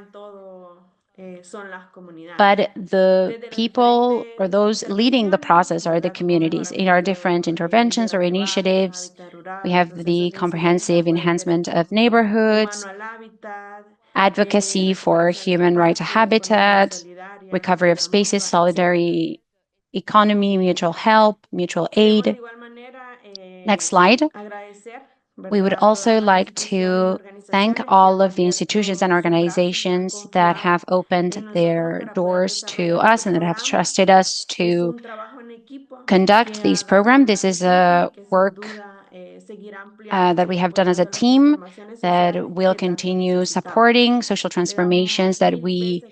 but the people or those leading the process are the communities. In our different interventions or initiatives, we have the comprehensive enhancement of neighborhoods, advocacy for human right to habitat, recovery of spaces, solidarity economy, mutual help, mutual aid. Next slide. We would also like to thank all of the institutions and organizations that have opened their doors to us and that have trusted us to conduct this program. This is a work that we have done as a team that will continue supporting social transformations that we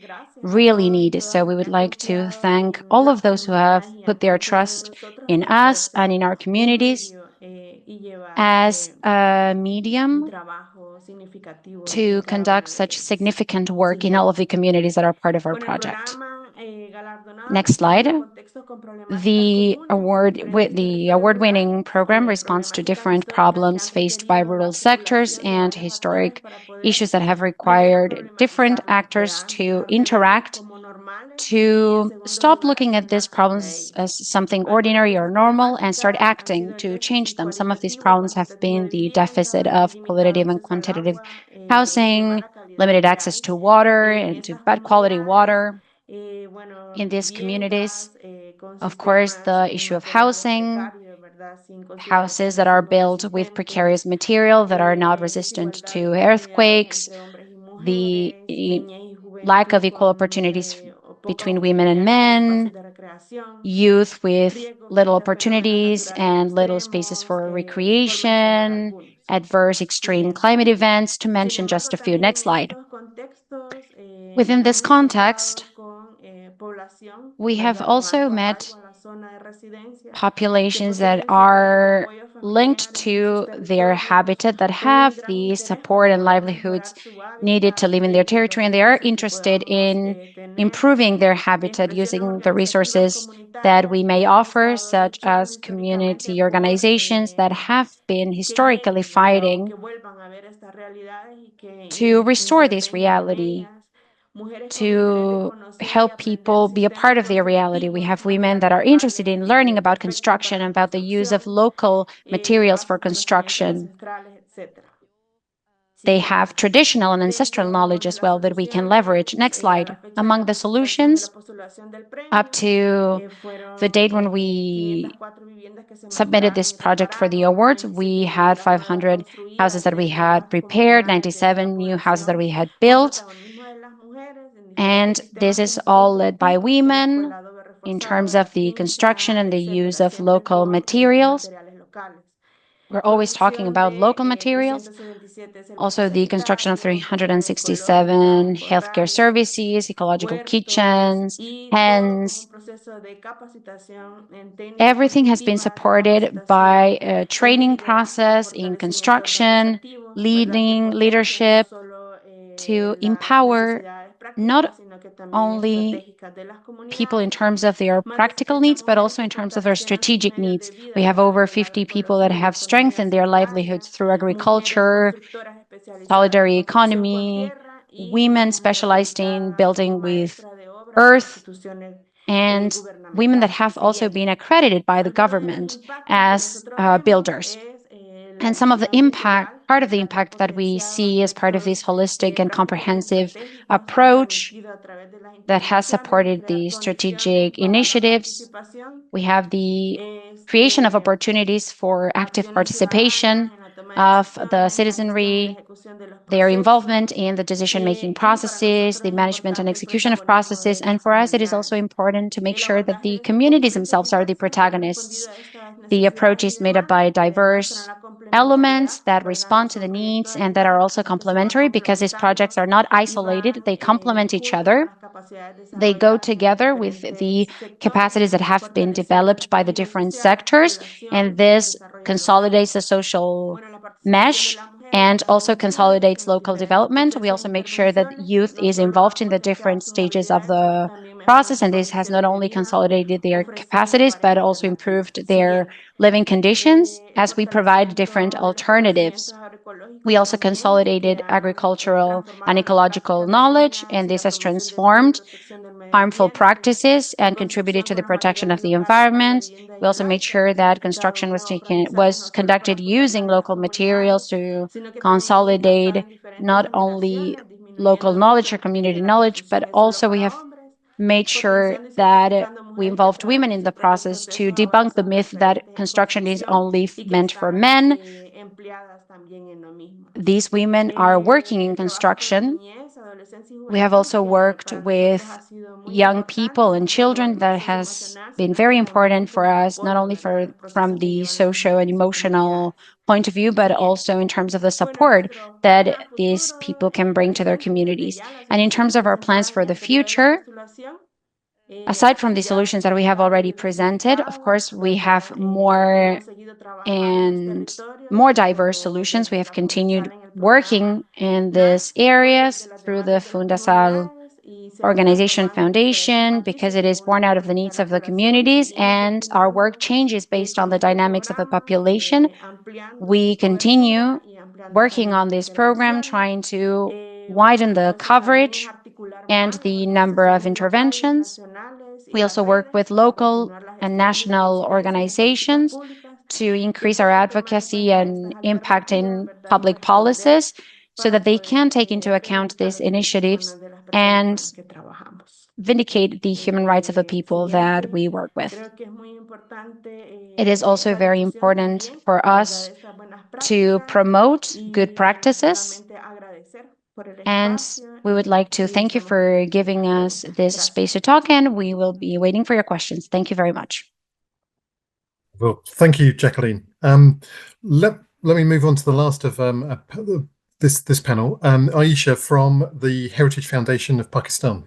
really need. So we would like to thank all of those who have put their trust in us and in our communities as a medium to conduct such significant work in all of the communities that are part of our project. Next slide. The award-winning program responds to different problems faced by rural sectors and historic issues that have required different actors to interact to stop looking at these problems as something ordinary or normal and start acting to change them. Some of these problems have been the deficit of qualitative and quantitative housing, limited access to water and to bad quality water in these communities. Of course, the issue of housing, houses that are built with precarious material that are not resistant to earthquakes, the lack of equal opportunities between women and men, youth with little opportunities and little spaces for recreation, adverse extreme climate events, to mention just a few. Next slide. Within this context, we have also met populations that are linked to their habitat, that have the support and livelihoods needed to live in their territory, and they are interested in improving their habitat using the resources that we may offer, such as community organizations that have been historically fighting to restore this reality, to help people be a part of their reality. We have women that are interested in learning about construction, about the use of local materials for construction. they have traditional and ancestral knowledge as well that we can leverage. Next slide. Among the solutions, up to the date when we submitted this project for the awards, we had 500 houses that we had prepared, 97 new houses that we had built. And this is all led by women in terms of the construction and the use of local materials. We're always talking about local materials. Also, the construction of 367 healthcare services, ecological kitchens, hens. Everything has been supported by a training process in construction, leadership, to empower not only people in terms of their practical needs, but also in terms of their strategic needs. We have over 50 people that have strengthened their livelihoods through agriculture, solidarity economy, women specialized in building with earth, and women that have also been accredited by the government as builders. And some of the impact, part of the impact that we see as part of this holistic and comprehensive approach that has supported the strategic initiatives, we have the creation of opportunities for active participation of the citizenry, their involvement in the decision-making processes, the management and execution of processes. And for us, it is also important to make sure that the communities themselves are the protagonists. The approach is made up by diverse elements that respond to the needs and that are also complementary, because these projects are not isolated. They complement each other. They go together with the capacities that have been developed by the different sectors, and this consolidates the social mesh and also consolidates local development. We also make sure that youth is involved in the different stages of the process, and this has not only consolidated their capacities, but also improved their living conditions as we provide different alternatives. We also consolidated agricultural and ecological knowledge, and this has transformed harmful practices and contributed to the protection of the environment. We also made sure that construction was conducted using local materials to consolidate not only local knowledge or community knowledge, but also we have made sure that we involved women in the process to debunk the myth that construction is only meant for men. These women are working in construction. We have also worked with young people and children. That has been very important for us, not only from the socio and emotional point of view, but also in terms of the support that these people can bring to their communities. And in terms of our plans for the future, aside from the solutions that we have already presented, of course, we have more and more diverse solutions. We have continued working in these areas through the FUNDASAL organization foundation, because it is born out of the needs of the communities, and our work changes based on the dynamics of the population. We continue working on this program, trying to widen the coverage and the number of interventions. We also work with local and national organizations to increase our advocacy and impact in public policies so that they can take into account these initiatives and vindicate the human rights of the people that we work with. It is also very important for us to promote good practices, and we would like to thank you for giving us this space to talk, and we will be waiting for your questions. Thank you very much. Well, thank you, Jacqueline. Let me move on to the last of this panel, Aisha from the Heritage Foundation of Pakistan.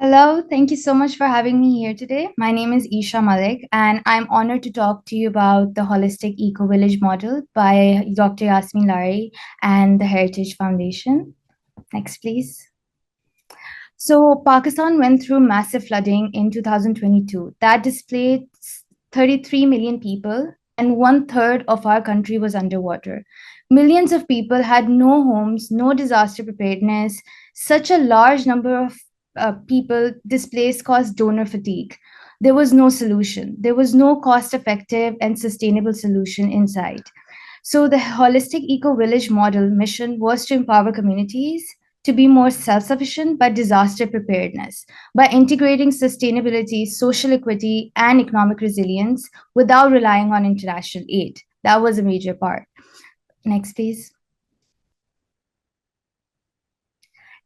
Hello, thank you so much for having me here today. My name is Isha Malik, and I'm honored to talk to you about the Holistic Eco-Village model by Dr. Yasmin Lari and the Heritage Foundation. Next, please. So Pakistan went through massive flooding in 2022 that displaced 33 million people, and 1/3 of our country was underwater. Millions of people had no homes, no disaster preparedness. Such a large number of people displaced caused donor fatigue. There was no solution. There was no cost-effective and sustainable solution in sight. So the holistic eco-village model mission was to empower communities to be more self-sufficient by disaster preparedness, by integrating sustainability, social equity, and economic resilience without relying on international aid. That was a major part. Next, please.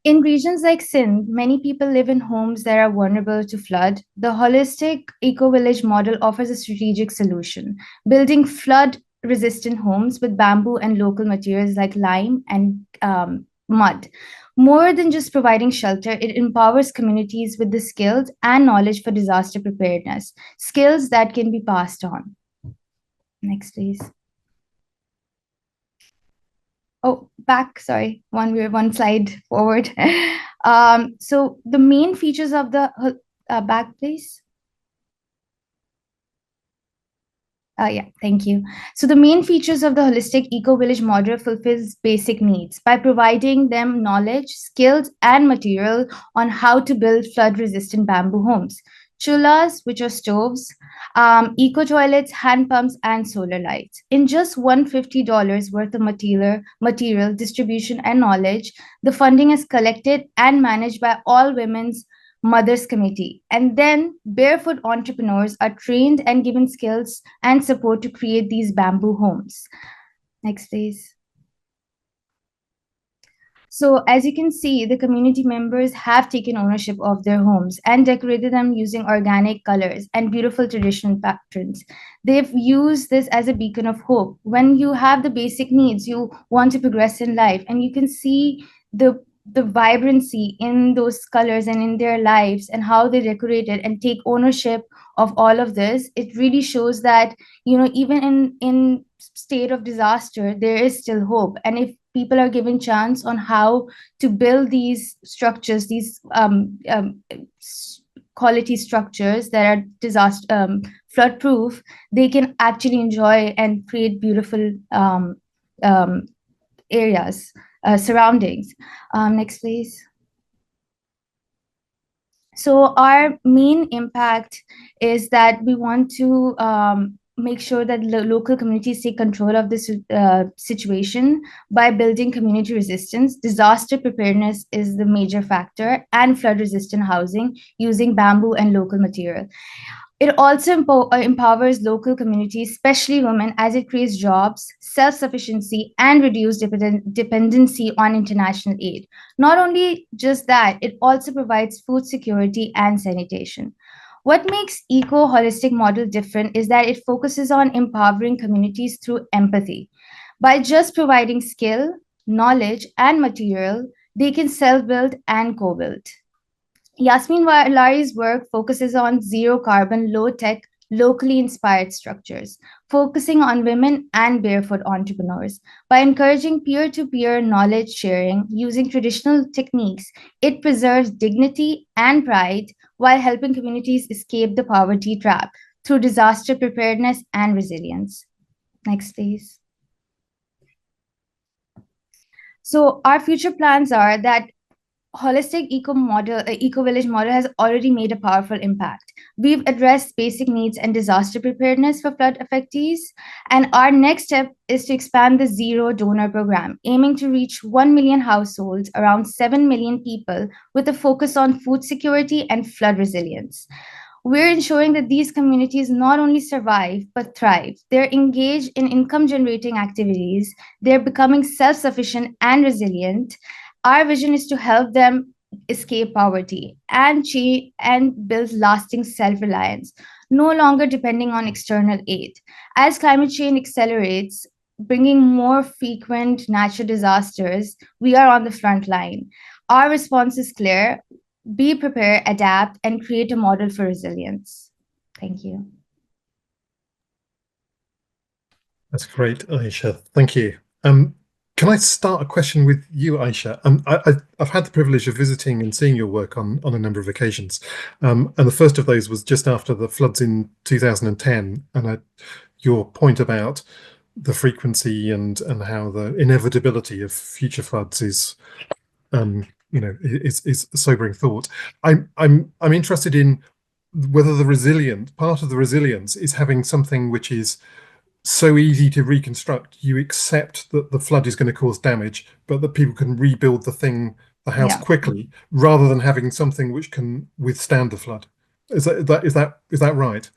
In regions like Sindh, many people live in homes that are vulnerable to flood. The holistic eco-village model offers a strategic solution, building flood-resistant homes with bamboo and local materials like lime and mud. More than just providing shelter, it empowers communities with the skills and knowledge for disaster preparedness, skills that can be passed on. Next, please. Oh, back, sorry, one slide forward. So the main features of the, back, please. Yeah, thank you. So the main features of the holistic eco-village model fulfills basic needs by providing them knowledge, skills, and material on how to build flood-resistant bamboo homes. Chulas, which are stoves, eco-toilets, hand pumps, and solar lights. In just $150 worth of material, distribution, and knowledge, the funding is collected and managed by All Women's Mothers Committee. And then barefoot entrepreneurs are trained and given skills and support to create these bamboo homes. Next, please. So as you can see, the community members have taken ownership of their homes and decorated them using organic colors and beautiful traditional patterns. They've used this as a beacon of hope. When you have the basic needs, you want to progress in life, and you can see the vibrancy in those colors and in their lives and how they decorate it and take ownership of all of this. It really shows that, you know, even in state of disaster, there is still hope. And if people are given chance on how to build these structures, these quality structures that are disaster flood proof, they can actually enjoy and create beautiful areas, surroundings. Next, please. So our main impact is that we want to make sure that local communities take control of this situation by building community resistance. Disaster preparedness is the major factor, and flood-resistant housing using bamboo and local material. It also empowers local communities, especially women, as it creates jobs, self-sufficiency, and reduced dependency on international aid. Not only just that, it also provides food security and sanitation. What makes eco-holistic model different is that it focuses on empowering communities through empathy. By just providing skill, knowledge, and material, they can self-build and co-build. Yasmin Lari's work focuses on zero-carbon, low-tech, locally inspired structures, focusing on women and barefoot entrepreneurs. By encouraging peer-to-peer knowledge sharing using traditional techniques, it preserves dignity and pride while helping communities escape the poverty trap through disaster preparedness and resilience. Next, please. So our future plans are that holistic eco-village model has already made a powerful impact. We've addressed basic needs and disaster preparedness for flood affectees, and our next step is to expand the Zero Donor Program, aiming to reach 1 million households, around 7 million people, with a focus on food security and flood resilience. We're ensuring that these communities not only survive, but thrive. They're engaged in income-generating activities, they're becoming self-sufficient and resilient. Our vision is to help them escape poverty and build lasting self-reliance, no longer depending on external aid. As climate change accelerates, bringing more frequent natural disasters, we are on the front line. Our response is clear: be prepared, adapt, and create a model for resilience. Thank you. That's great, Aisha. Thank you. Can I start a question with you, Aisha? I've had the privilege of visiting and seeing your work on a number of occasions. And the first of those was just after the floods in 2010. And your point about the frequency and how the inevitability of future floods is, is a sobering thought. I'm interested in whether part of the resilience is having something which is so easy to reconstruct. You accept that the flood is going to cause damage, but that people can rebuild the house quickly, rather than having something which can withstand the flood. Is that right?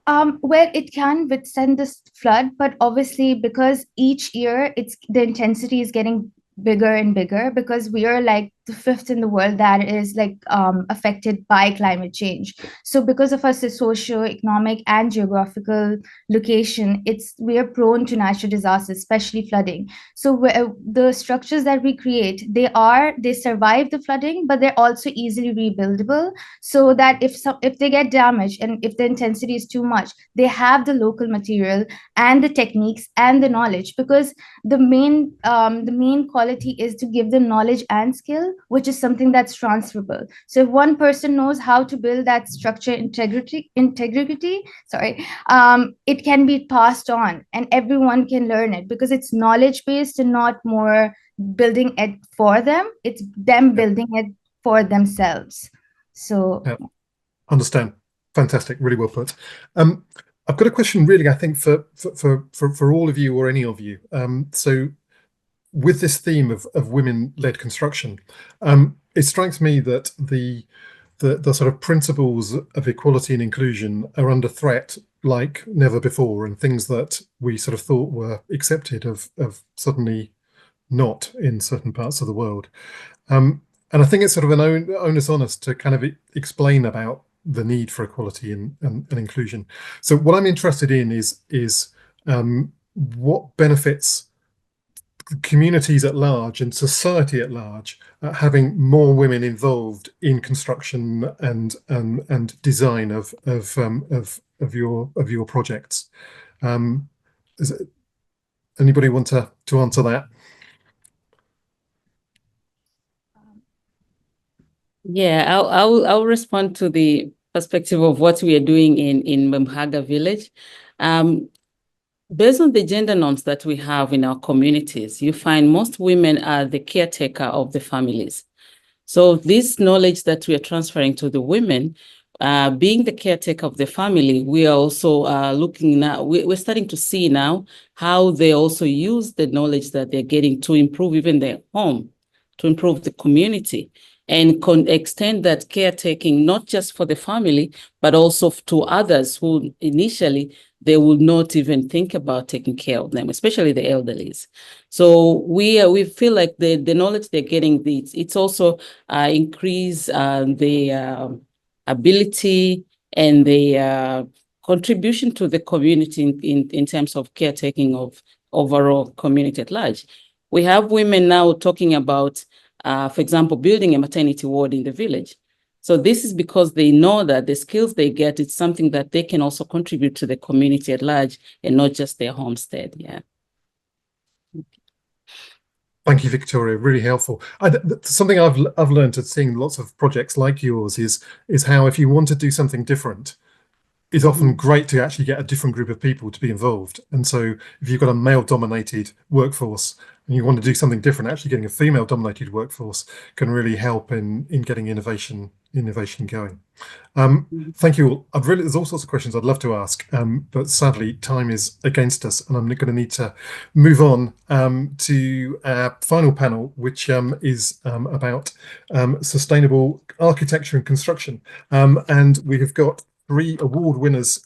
Well, it can withstand this flood, but obviously because each year the intensity is getting bigger and bigger, because we are like the fifth in the world that is like affected by climate change. So because of our socio-economic and geographical location, we are prone to natural disasters, especially flooding. So the structures that we create, they survive the flooding, but they're also easily rebuildable, so that if they get damaged and if the intensity is too much, they have the local material and the techniques and the knowledge, because the main quality is to give them knowledge and skill, which is something that's transferable. So if one person knows how to build that structure integrity, it can be passed on and everyone can learn it, because it's knowledge based and not more building it for them. It's them building it for themselves. So Understand. Fantastic. Really well put. I've got a question, really, I think for all of you or any of you. So with this theme of women-led construction, it strikes me that the sort of principles of equality and inclusion are under threat like never before, and things that we sort of thought were accepted have suddenly not in certain parts of the world. And I think it's sort of an onus on us to kind of explain about the need for equality and inclusion. So what I'm interested in is what benefits communities at large and society at large having more women involved in construction and design of your projects. Anybody want to answer that? Yeah, I'll respond to the perspective of what we are doing in Memhaga village. Based on the gender norms that we have in our communities, you find most women are the caretaker of the families. So this knowledge that we are transferring to the women, being the caretaker of the family, we are also looking now, we're starting to see now how they also use the knowledge that they're getting to improve even their home, to improve the community, and extend that caretaking not just for the family, but also to others who initially they would not even think about taking care of them, especially the elderlies. So we feel like the knowledge they're getting, it's also increase the ability and the contribution to the community in terms of caretaking of overall community at large. We have women now talking about, for example, building a maternity ward in the village. So this is because they know that the skills they get, it's something that they can also contribute to the community at large and not just their homestead. Yeah. Thank you, Victoria. Really helpful. Something I've learned at seeing lots of projects like yours is how if you want to do something different, it's often great to actually get a different group of people to be involved. And so if you've got a male-dominated workforce and you want to do something different, actually getting a female-dominated workforce can really help in getting innovation going. Thank you all. There's all sorts of questions I'd love to ask, but sadly time is against us, and I'm going to need to move on to our final panel, which is about sustainable architecture and construction. And we have got 3 award winners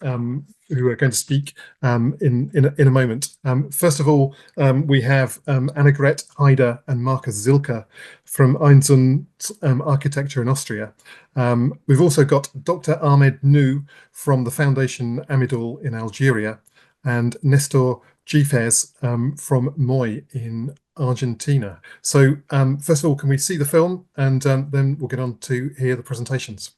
who are going to speak in a moment. First of all, we have Annegret Heider and Markus Zilker from Einzun Architecture in Austria. We've also got Dr. Ahmed Nou from the Foundation Amidal in Algeria, and Nestor Gifes from MOI in Argentina. So first of all, can we see the film, and then we'll get on to hear the presentations.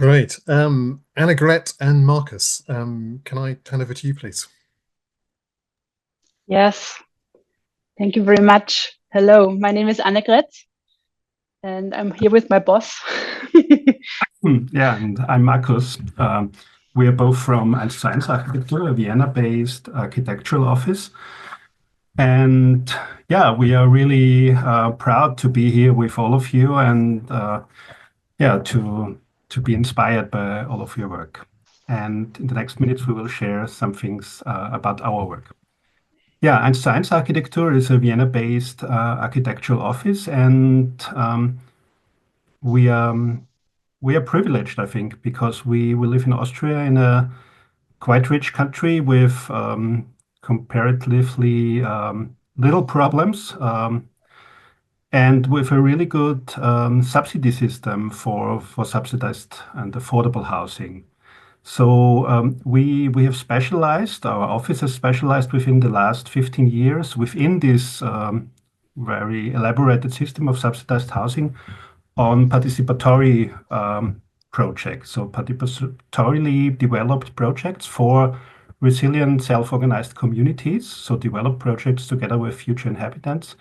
Great. Annegret and Marcus, can I hand over to you, please? Yes, thank you very much. Hello, my name is Annegret, and I'm here with my boss. Yeah, and I'm Marcus. We are both from 1&1 Architecture, a Vienna-based architectural office. And yeah, we are really proud to be here with all of you and yeah, to be inspired by all of your work. And in the next minutes, we will share some things about our work. Yeah, 1&1 Architecture is a Vienna-based architectural office, and we are privileged, I think, because we live in Austria, in a quite rich country with comparatively little problems, and with a really good subsidy system for subsidized and affordable housing. So we have specialized, our office has specialized within the last 15 years within this very elaborated system of subsidized housing on participatory projects, so participatorily developed projects for resilient self-organized communities, so developed projects together with future inhabitants.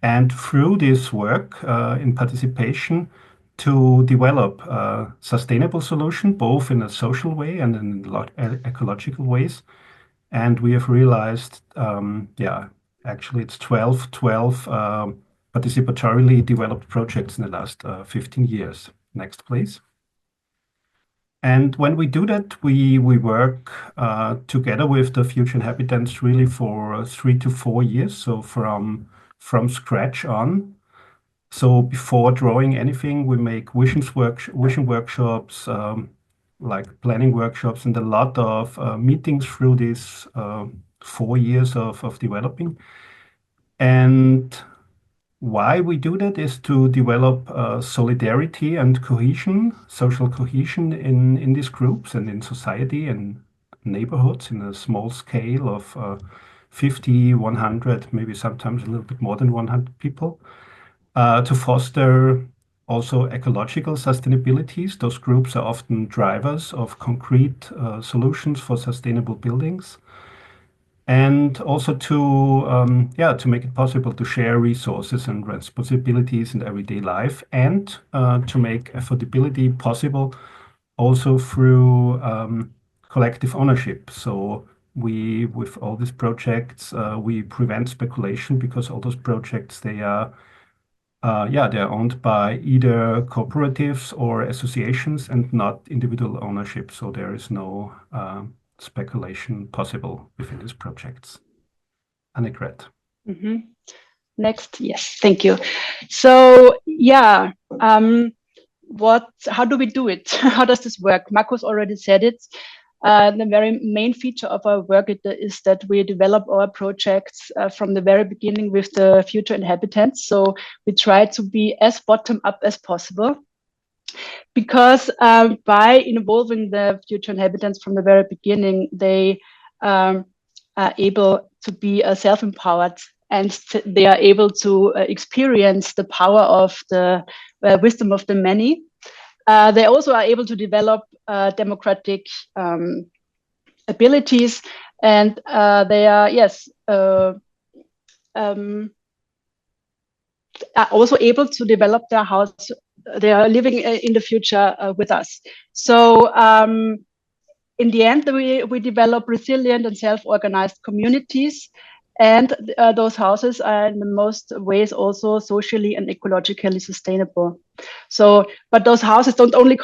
And through this work in participation, to develop a sustainable solution, both in a social way and in ecological ways. And we have realized, yeah, actually it's 12 participatorily developed projects in the last 15 years. Next, please. And when we do that, we work together with the future inhabitants really for 3 to 4 years, so from scratch on. So before drawing anything, we make vision workshops, like planning workshops, and a lot of meetings through these 4 years of developing. And why we do that is to develop solidarity and cohesion, social cohesion in these groups and in society and neighborhoods in a small scale of 50, 100, maybe sometimes a little bit more than 100 people. To foster also ecological sustainabilities. Those groups are often drivers of concrete solutions for sustainable buildings. And also to make it possible to share resources and responsibilities in everyday life, and to make affordability possible also through collective ownership. So with all these projects, we prevent speculation, because all those projects, they're owned by either cooperatives or associations and not individual ownership. So there is no speculation possible within these projects. Annegret. Mm-hmm. Next, yes, thank you. So yeah, how do we do it? How does this work? Marcus already said it. The very main feature of our work is that we develop our projects from the very beginning with the future inhabitants. So we try to be as bottom up as possible, because by involving the future inhabitants from the very beginning, they are able to be self-empowered, and they are able to experience the power of the wisdom of the many. They also are able to develop democratic abilities, and they are, are also able to develop their house. They are living in the future with us. So in the end, we develop resilient and self-organized communities, and those houses are in the most ways also socially and ecologically sustainable. So, but those houses don't only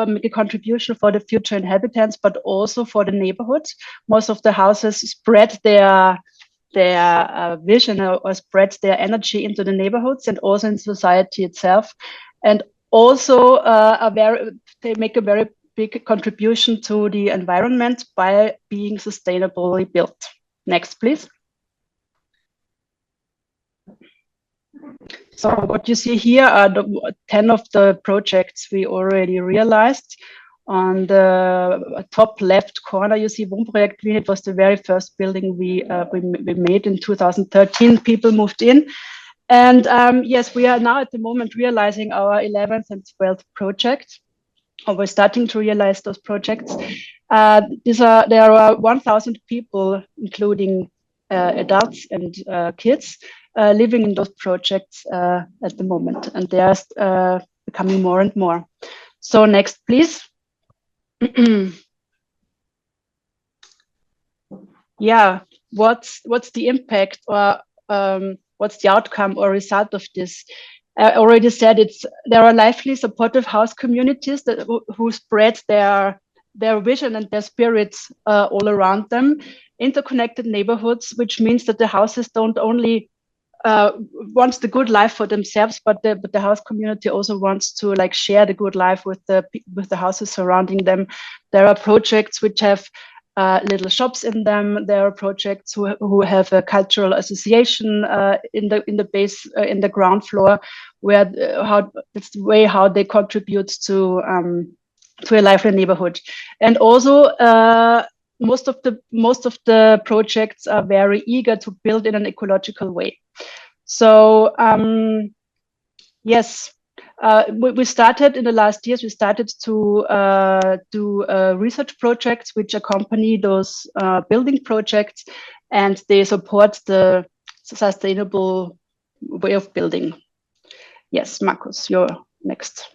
make a contribution for the future inhabitants, but also for the neighborhood. Most of the houses spread their vision or spread their energy into the neighborhoods and also in society itself. And also they make a very big contribution to the environment by being sustainably built. Next, please. So what you see here are the 10 of the projects we already realized. On the top left corner, you see Wohnprojekt Wien. It was the very first building we made in 2013. People moved in. And yes, we are now at the moment realizing our 11th and 12th project. or we're starting to realize those projects. There are 1,000 people, including adults and kids, living in those projects at the moment, and they are becoming more and more. So next, please. Yeah, what's the impact, or what's the outcome or result of this? I already said there are lively, supportive house communities who spread their vision and their spirits all around them. Interconnected neighborhoods, which means that the houses don't only wants the good life for themselves, but the house community also wants to like share the good life with the houses surrounding them. There are projects which have little shops in them. There are projects who have a cultural association in the base in the ground floor, where it's the way how they contribute to a lively neighborhood. And also most of the projects are very eager to build in an ecological way. So yes, we started in the last years. We started to do research projects which accompany those building projects, and they support the sustainable way of building. Yes, Markus, you're next.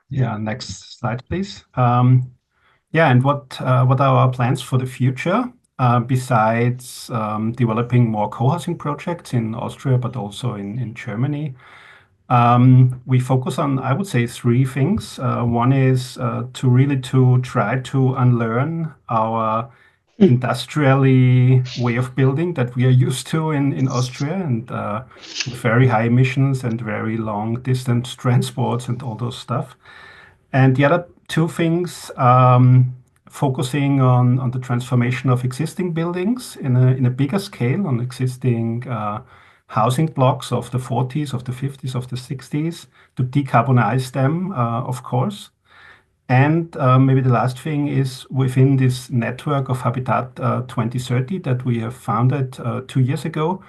Yeah, next slide, please. Yeah, and what are our plans for the future? Besides developing more co-housing projects in Austria, but also in Germany. We focus on, I would say, three things. One is to try to unlearn our industrially way of building that we are used to in Austria, and with very high emissions and very long distance transports and all those stuff. And the other two things, focusing on the transformation of existing buildings in a bigger scale, on existing housing blocks of the 40s, of the 50s, of the 60s, to decarbonize them, of course. And maybe the last thing is, within this network of Habitat 2030 that we have founded 2 years ago,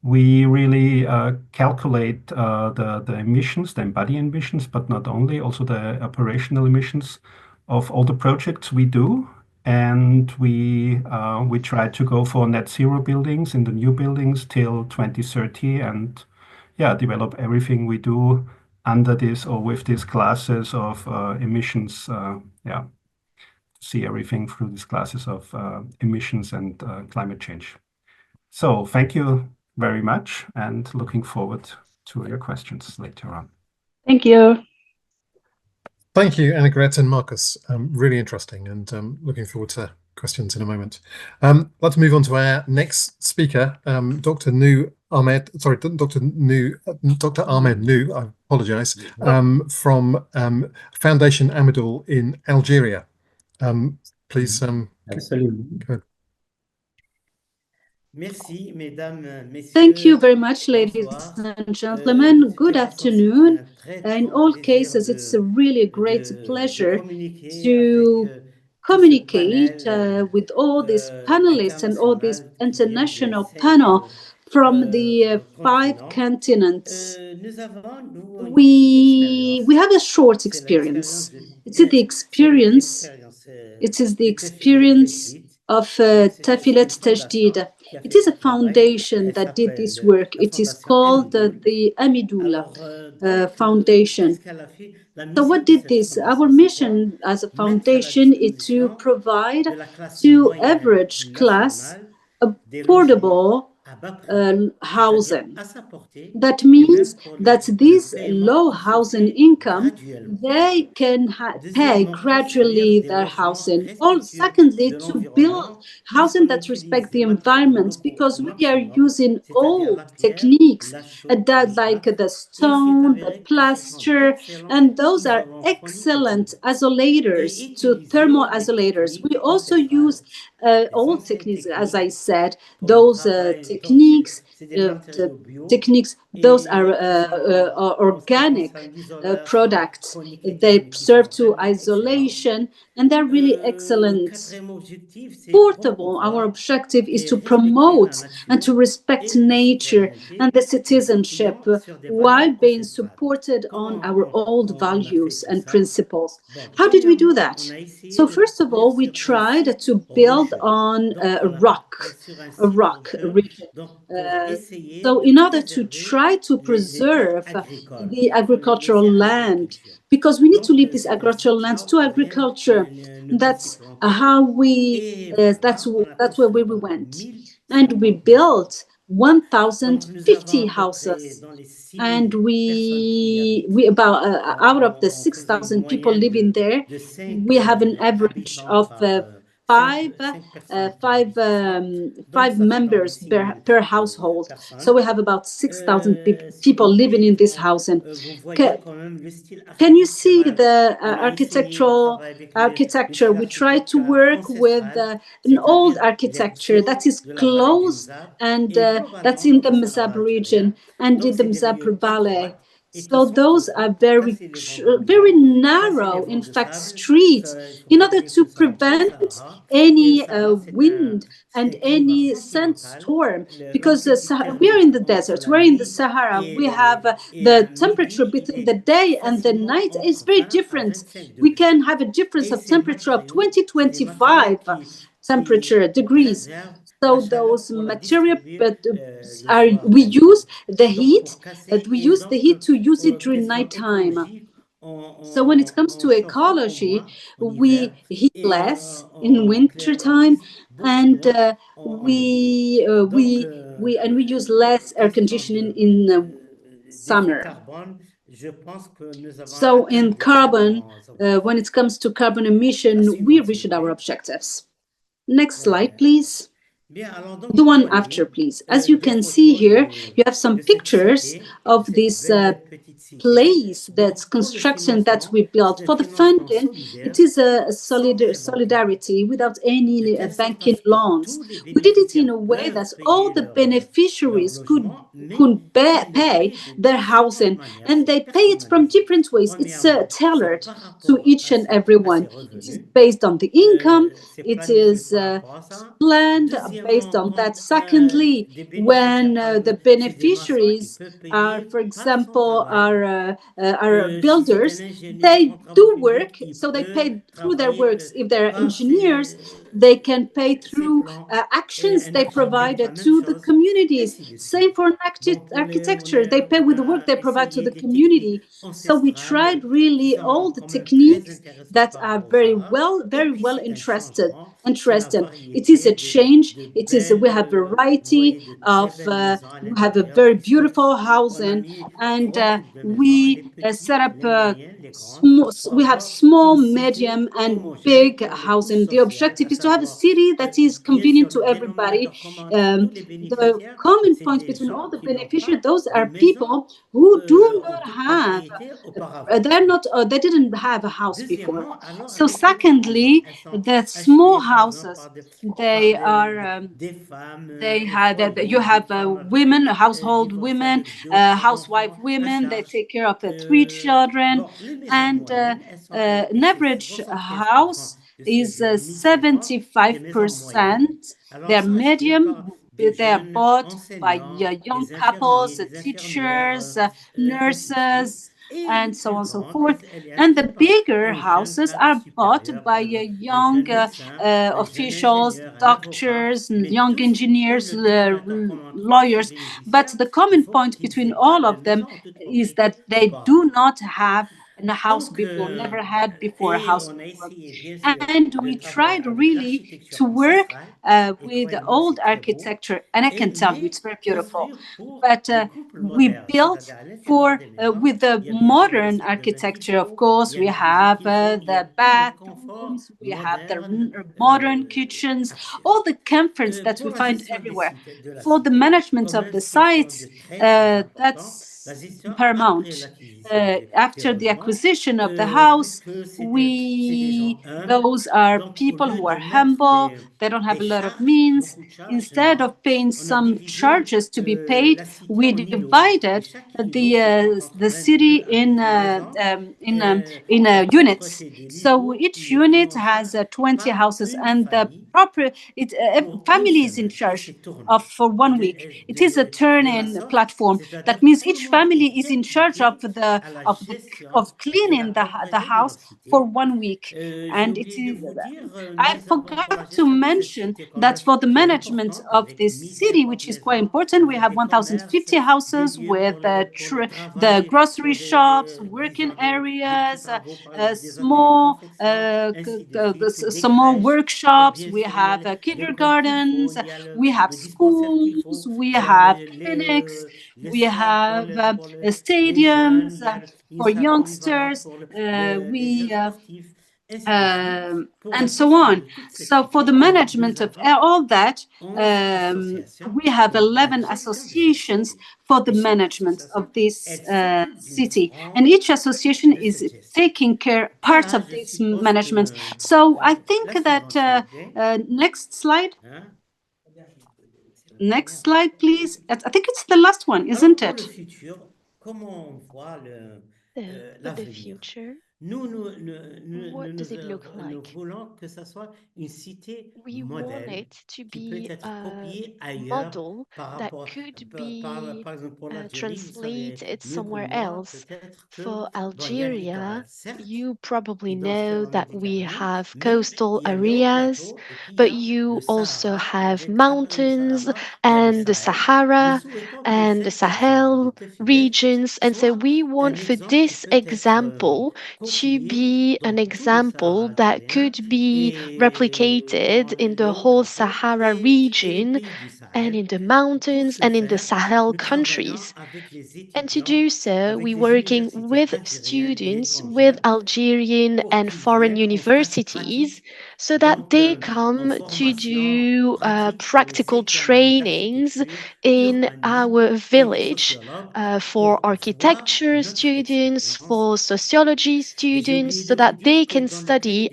we really calculate the emissions, the embodied emissions, but not only, also the operational emissions of all the projects we do. And we try to go for net zero buildings in the new buildings till 2030, and yeah, develop everything we do under this or with these classes of emissions. Yeah, see everything through these classes of emissions and climate change. So thank you very much, and looking forward to your questions later on. Thank you. Thank you, Annegret and Markus. Really interesting, and looking forward to questions in a moment. I'd like to move on to our next speaker, Dr. Ahmed Nou, I apologize, from Foundation Amadou in Algeria. Please Absolutely. go ahead. Thank you very much, ladies and gentlemen. Good afternoon. In all cases, it's really a great pleasure to communicate with all these panelists and all this international panel from the 5 continents. We have a short experience. It is the experience of Tafilet Tajdid. It is a foundation that did this work. It is called the Amidoula Foundation. So what did this? Our mission as a foundation is to provide to average class affordable housing. That means that these low housing income, they can pay gradually their housing. Secondly, to build housing that respect the environment, because we are using all techniques that, like the stone, the plaster, and those are excellent isolators, to thermal isolators. We also use all techniques, as I said, those techniques, those are organic products. They serve to isolation, and they're really excellent. Portable, our objective is to promote and to respect nature and the citizenship while being supported on our old values and principles. How did we do that? So first of all, we tried to build on a rock region. So in order to try to preserve the agricultural land, because we need to leave this agricultural land to agriculture. That's how that's where we went. And we built 1,050 houses. And we about out of the 6,000 people living there, we have an average of five members per household. So we have about 6,000 people living in this house. And can you see the architecture? We try to work with an old architecture that is close, and that's in the Mzab region and in the Mzab Valley. So those are very narrow, in fact, streets, in order to prevent any wind and any sandstorm, because we are in the desert, we're in the Sahara. We have the temperature between the day and the night is very different. We can have a difference of temperature of 20-25 temperature degrees. So those material we use the heat. We use the heat to use it during nighttime. So when it comes to ecology, we heat less in wintertime, and we use less air conditioning in summer. So in carbon, when it comes to carbon emission, we reached our objectives. Next slide, please. The one after, please. As you can see here, you have some pictures of this place, that's construction that we built. For the funding, it is a solidarity without any banking loans. We did it in a way that all the beneficiaries could pay their housing, and they pay it from different ways. It's tailored to each and every one. It is based on the income. It is planned based on that. Secondly, when the beneficiaries are, for example, are builders, they do work, so they pay through their works. If they're engineers, they can pay through actions they provide to the communities. Same for architecture, they pay with the work they provide to the community. So we tried really all the techniques that are very well interested. It is a change. It is we have variety of we have a very beautiful housing, and we set up we have small, medium, and big housing. The objective is to have a city that is convenient to everybody. The common point between all the beneficiaries, those are people who do not have, they didn't have a house before. So secondly, the small houses, they are you have women, household women, housewife women. They take care of the 3 children, and an average house is 75%. They're medium. They are bought by young couples, teachers, nurses, and so on and so forth. And the bigger houses are bought by young officials, doctors, young engineers, lawyers. But the common point between all of them is that they do not have a house before, never had before a house before. And we tried really to work with the old architecture, and I can tell you it's very beautiful. But we built with the modern architecture. Of course, we have the bathroom, rooms, we have the modern kitchens, all the comforts that we find everywhere. For the management of the sites, that's paramount. After the acquisition of the house, those are people who are humble, they don't have a lot of means. Instead of paying some charges to be paid, we divided the city in units. So each unit has 20 houses, and the family is in charge of for 1 week. It is a turn-in platform. That means each family is in charge of cleaning the house for 1 week, and it is. I forgot to mention that for the management of this city, which is quite important, we have 1,050 houses with the grocery shops, working areas, some more workshops. We have kindergartens, we have schools, we have clinics, we have stadiums for youngsters. And so on. So for the management of all that, we have 11 associations for the management of this city, and each association is taking care part of this management. So I think that next slide. Next slide, please. I think it's the last one, isn't it? For the future, what does it look like? We want it to be a model that could be translated somewhere else. For Algeria, you probably know that we have coastal areas, but you also have mountains and the Sahara and the Sahel regions. And so we want for this example to be an example that could be replicated in the whole Sahara region and in the mountains and in the Sahel countries. And to do so, we're working with students with Algerian and foreign universities so that they come to do practical trainings in our village for architecture students, for sociology students, so that they can study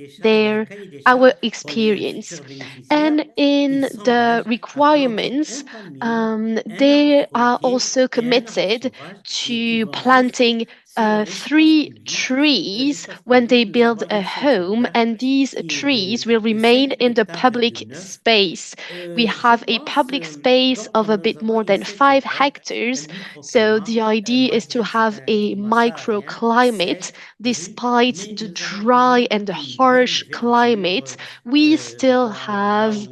our experience. And in the requirements, they are also committed to planting 3 trees when they build a home, and these trees will remain in the public space. We have a public space of a bit more than 5 hectares, so the idea is to have a microclimate. Despite the dry and the harsh climate, we still have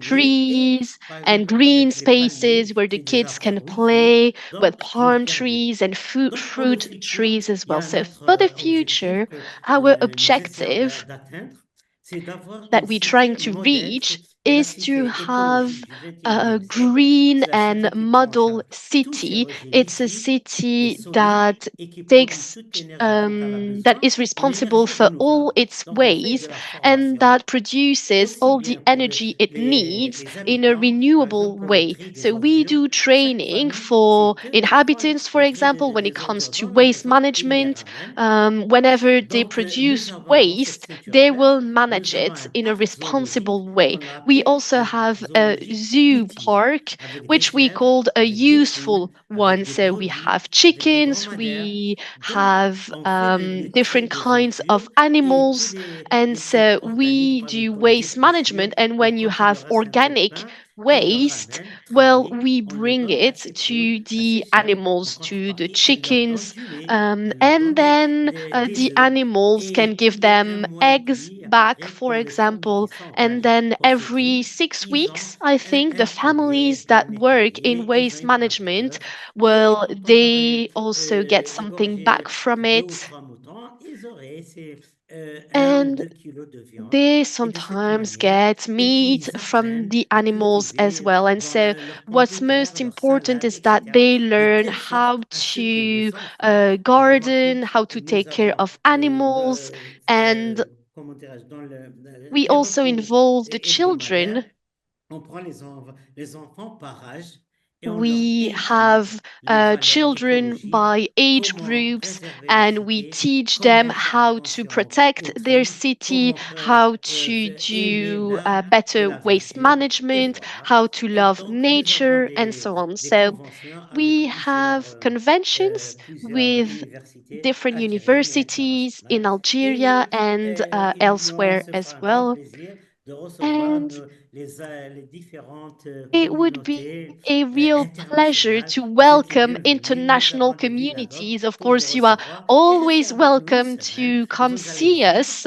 trees and green spaces where the kids can play, with palm trees and fruit trees as well. So for the future, our objective that we're trying to reach is to have a green and model city. It's a city that that is responsible for all its ways and that produces all the energy it needs in a renewable way. So we do training for inhabitants, for example, when it comes to waste management. Whenever they produce waste, they will manage it in a responsible way. We also have a zoo park, which we called a useful one. So we have chickens, we have different kinds of animals, and so we do waste management. And when you have organic waste, well, we bring it to the animals, to the chickens, and then the animals can give them eggs back, for example. And then every 6 weeks, I think the families that work in waste management, well, they also get something back from it. And they sometimes get meat from the animals as well. And so what's most important is that they learn how to garden, how to take care of animals. And we also involve the children. We have children by age groups, and we teach them how to protect their city, how to do better waste management, how to love nature, and so on. So we have conventions with different universities in Algeria and elsewhere as well. And it would be a real pleasure to welcome international communities. Of course, you are always welcome to come see us,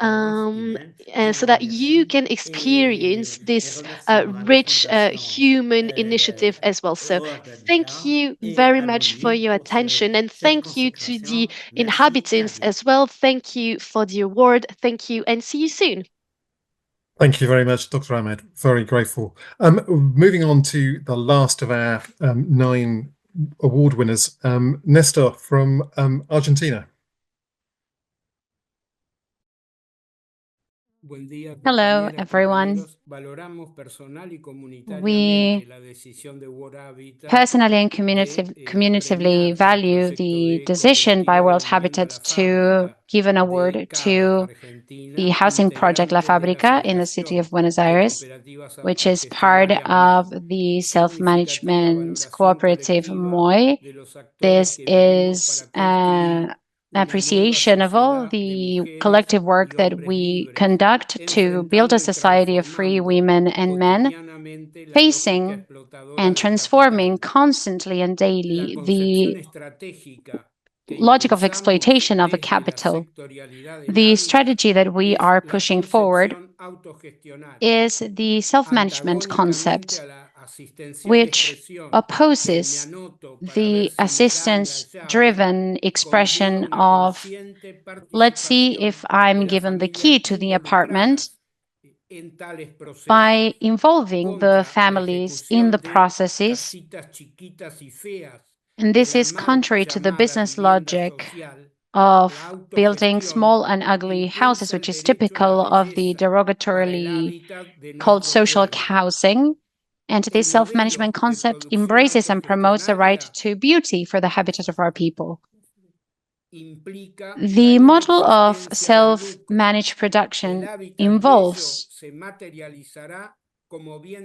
and so that you can experience this rich human initiative as well. So thank you very much for your attention, and thank you to the inhabitants as well. Thank you for the award. Thank you, and see you soon. Thank you very much, Dr. Ahmed. Very grateful. Moving on to the last of our 9 award winners, Nestor from Argentina. Hello, everyone. We personally and communitively value the decision by World Habitat to give an award to the housing project La Fábrica in the city of Buenos Aires, which is part of the self-management cooperative MOI. This is an appreciation of all the collective work that we conduct to build a society of free women and men, facing and transforming constantly and daily the logic of exploitation of a capital. The strategy that we are pushing forward is the self-management concept, which opposes the assistance-driven expression of, let's see if I'm given the key to the apartment, by involving the families in the processes. And this is contrary to the business logic of building small and ugly houses, which is typical of the derogatorily called social housing. And this self-management concept embraces and promotes the right to beauty for the habitat of our people. The model of self-managed production involves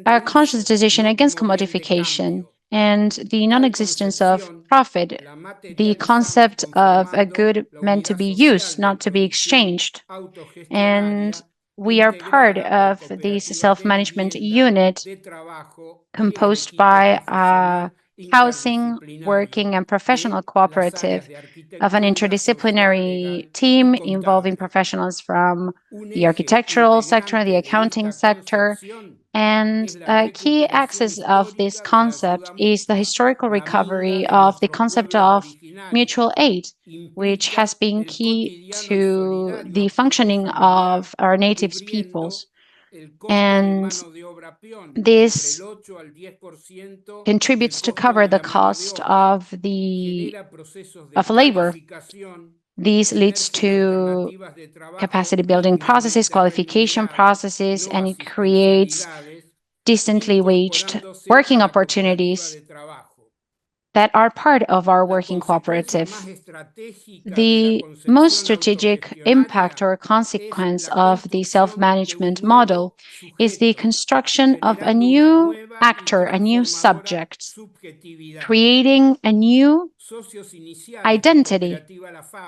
a conscious decision against commodification and the non-existence of profit, the concept of a good meant to be used, not to be exchanged. And we are part of this self-management unit composed by a housing, working, and professional cooperative of an interdisciplinary team involving professionals from the architectural sector, the accounting sector. And a key axis of this concept is the historical recovery of the concept of mutual aid, which has been key to the functioning of our native peoples. And this contributes to cover the cost of labor. This leads to capacity building processes, qualification processes, and it creates decently waged working opportunities that are part of our working cooperative. The most strategic impact or consequence of the self-management model is the construction of a new actor, a new subject, creating a new identity.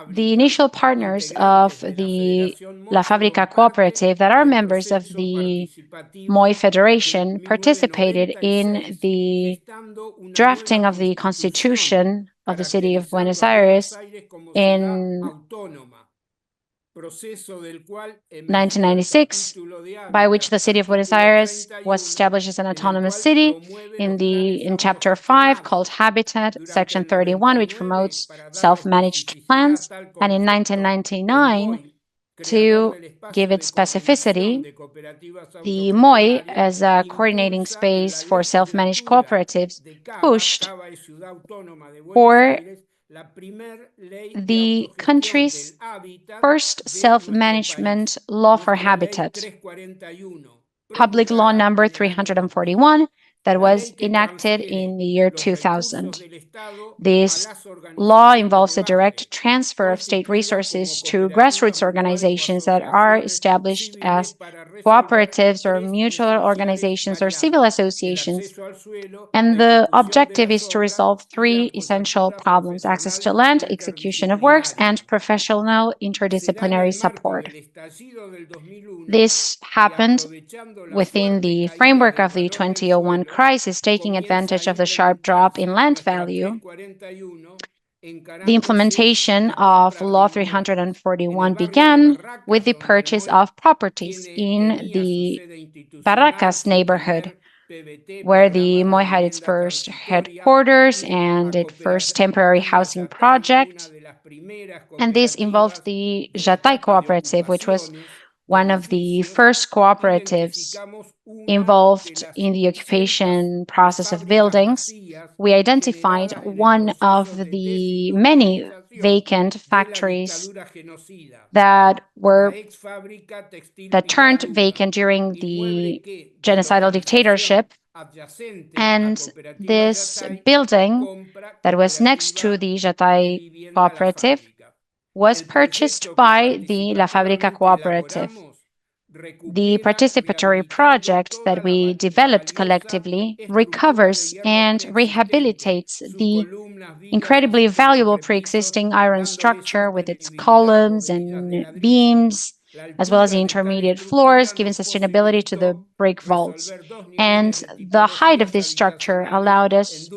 The initial partners of the La Fábrica cooperative that are members of the MOI Federation participated in the drafting of the Constitution of the city of Buenos Aires in 1996, by which the city of Buenos Aires was established as an autonomous city in Chapter 5 called Habitat, Section 31, which promotes self-managed plans. And in 1999, To give it specificity, the MOI, as a coordinating space for self-managed cooperatives, pushed for the country's first self-management law for habitat, Public Law number 341, that was enacted in the year 2000. This law involves a direct transfer of state resources to grassroots organizations that are established as cooperatives or mutual organizations or civil associations. And the objective is to resolve three essential problems: access to land, execution of works, and professional interdisciplinary support. This happened within the framework of the 2001 crisis, taking advantage of the sharp drop in land value. The implementation of Law 341 began with the purchase of properties in the Barracas neighborhood, where the MOI had its first headquarters and its first temporary housing project. And this involved the Jatay cooperative, which was one of the first cooperatives involved in the occupation process of buildings. We identified one of the many vacant factories that turned vacant during the genocidal dictatorship. And this building that was next to the Jatay cooperative was purchased by the La Fábrica cooperative. The participatory project that we developed collectively recovers and rehabilitates the incredibly valuable pre-existing iron structure with its columns and beams, as well as the intermediate floors, giving sustainability to the brick vaults. And the height of this structure allowed us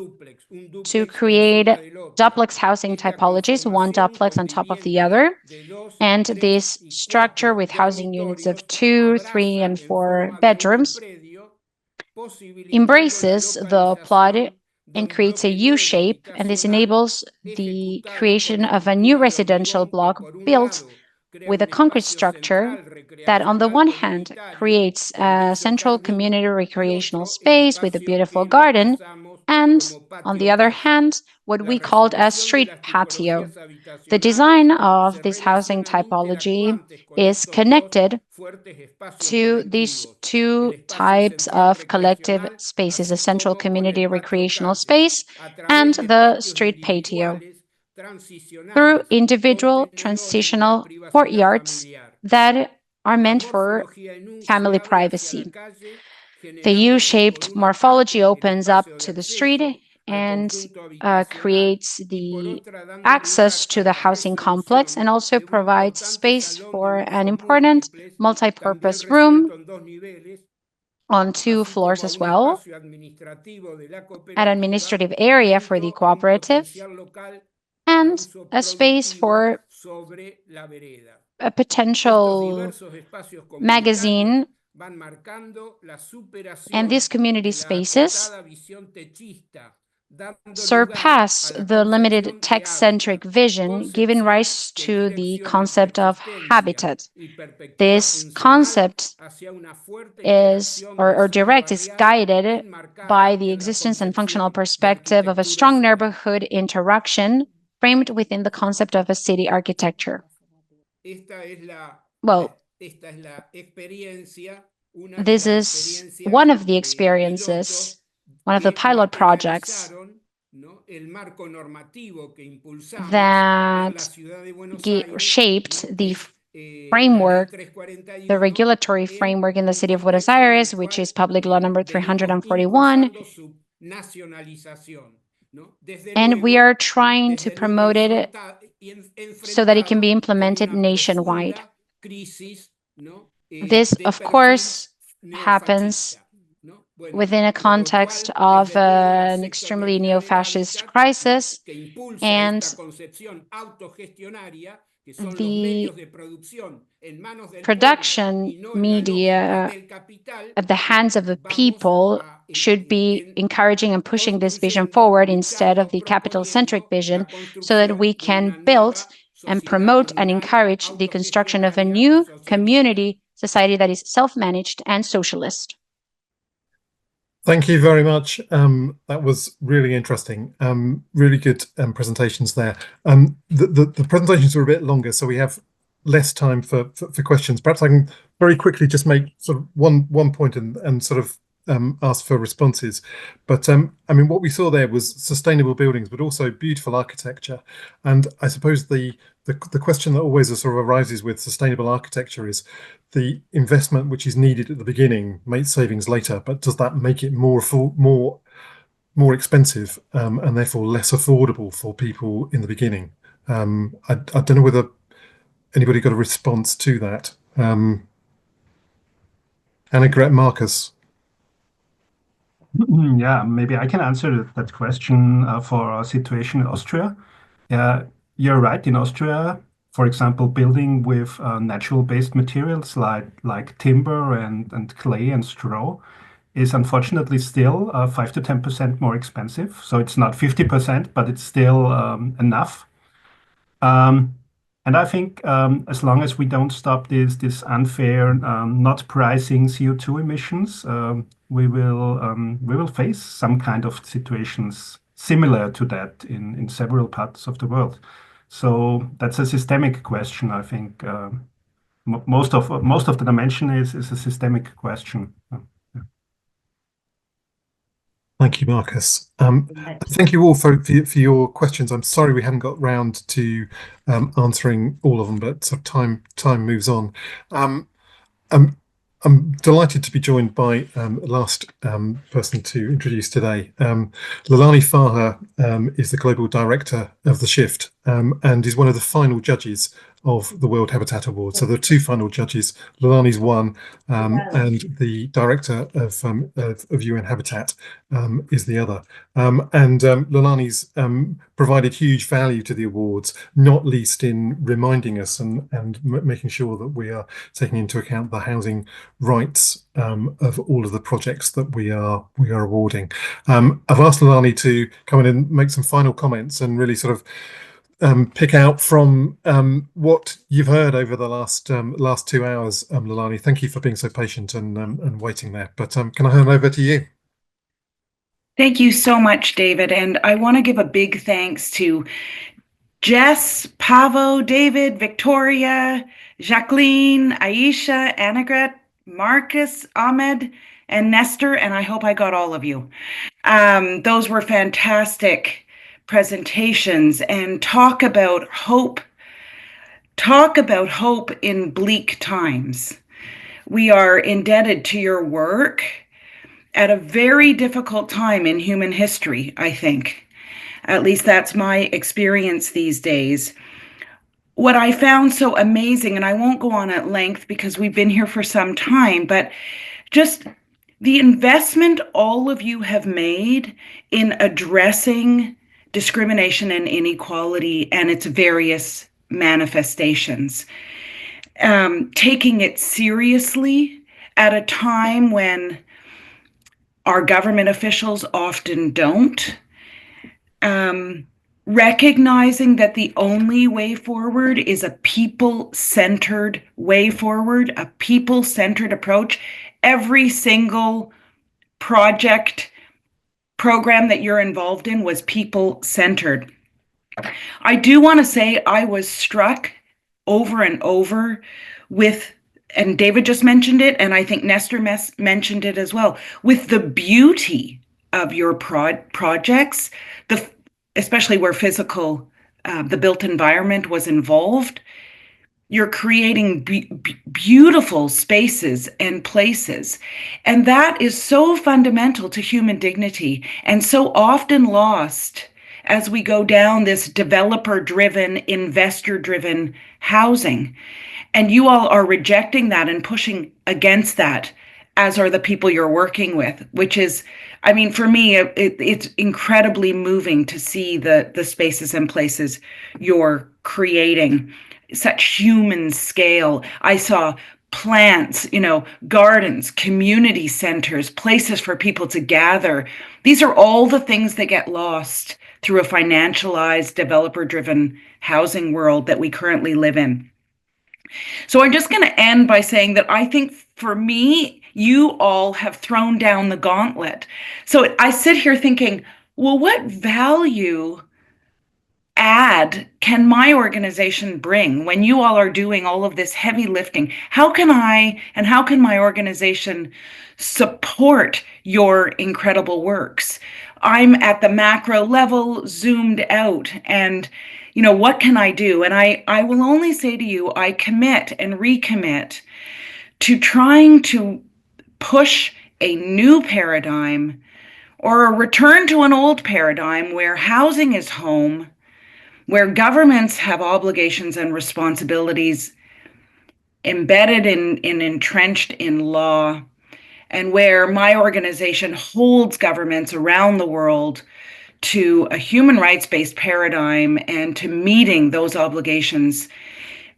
to create duplex housing typologies, one duplex on top of the other. And this structure with housing units of 2, 3, and 4 bedrooms embraces the plot and creates a U shape, and this enables the creation of a new residential block built with a concrete structure that, on the one hand, creates a central community recreational space with a beautiful garden, and on the other hand, what we called a street patio. The design of this housing typology is connected to these two types of collective spaces: a central community recreational space and the street patio, through individual transitional courtyards that are meant for family privacy. The U-shaped morphology opens up to the street and creates the access to the housing complex, and also provides space for an important multi-purpose room on 2 floors as well, an administrative area for the cooperative, and a space for a potential magazine. And these community spaces surpass the limited text-centric vision, giving rise to the concept of habitat. This concept is guided by the existence and functional perspective of a strong neighborhood interaction framed within the concept of a city architecture. Well, this is one of the experiences, one of the pilot projects that shaped the framework, the regulatory framework in the city of Buenos Aires, which is Public Law number 341. And we are trying to promote it so that it can be implemented nationwide. This, of course, happens within a context of an extremely neo-fascist crisis, and the production media at the hands of the people should be encouraging and pushing this vision forward instead of the capital-centric vision, so that we can build and promote and encourage the construction of a new community society that is self-managed and socialist. Thank you very much. That was really interesting. Really good presentations there. The presentations were a bit longer, so we have less time for questions. Perhaps I can very quickly just make sort of one point and sort of ask for responses. But I mean, what we saw there was sustainable buildings, but also beautiful architecture. And I suppose the question that always sort of arises with sustainable architecture is the investment which is needed at the beginning makes savings later, but does that make it more expensive and therefore less affordable for people in the beginning? I don't know whether anybody got a response to that. Annegret, Marcus. Yeah, maybe I can answer that question for our situation in Austria. You're right. In Austria, for example, building with natural-based materials like timber and clay and straw is unfortunately still 5 to 10% more expensive. So it's not 50%, but it's still enough. And I think as long as we don't stop this unfair not pricing CO2 emissions, we will face some kind of situations similar to that in several parts of the world. So that's a systemic question. I think most of the dimension is a systemic question. Thank you, Marcus. Thank you all for your questions. I'm sorry we haven't got round to answering all of them, but sort of time moves on. I'm delighted to be joined by the last person to introduce today. Leilani Farha is the Global Director of The Shift and is one of the final judges of the World Habitat Award. So there are two final judges. Leilani's one, and the Director of UN Habitat is the other. And Leilani's provided huge value to the awards, not least in reminding us and making sure that we are taking into account the housing rights of all of the projects that we are awarding. I've asked Leilani to come in and make some final comments and really sort of pick out from what you've heard over the last 2 hours, Leilani. Thank you for being so patient and waiting there. But can I hand over to you? Thank you so much, David. And I want to give a big thanks to Jess, Pavol, David, Victoria, Jacqueline, Aisha, Annegret, Marcus, Ahmed, and Nestor. And I hope I got all of you. Those were fantastic presentations and talk about hope in bleak times. We are indebted to your work at a very difficult time in human history, I think. At least that's my experience these days. What I found so amazing, and I won't go on at length because we've been here for some time, but just the investment all of you have made in addressing discrimination and inequality and its various manifestations. Taking it seriously at a time when our government officials often don't. Recognizing that the only way forward is a people-centered way forward, a people-centered approach. Every single program that you're involved in was people-centered. I do want to say I was struck over and over with, and David just mentioned it, and I think Nestor mentioned it as well, with the beauty of your projects, especially where the built environment was involved. You're creating beautiful spaces and places. And that is so fundamental to human dignity and so often lost as we go down this developer-driven, investor-driven housing. And you all are rejecting that and pushing against that, as are the people you're working with, which is, I mean, for me, it's incredibly moving to see the spaces and places you're creating. Such human scale. I saw plants, gardens, community centers, places for people to gather. These are all the things that get lost through a financialized, developer-driven housing world that we currently live in. So I'm just going to end by saying that I think for me, you all have thrown down the gauntlet. So I sit here thinking, well, what value add can my organization bring when you all are doing all of this heavy lifting? How can I and how can my organization support your incredible works? I'm at the macro level, zoomed out, and what can I do? And I will only say to you, I commit and recommit to trying to push a new paradigm or a return to an old paradigm where housing is home, where governments have obligations and responsibilities embedded in entrenched in law, and where my organization holds governments around the world to a human rights-based paradigm and to meeting those obligations.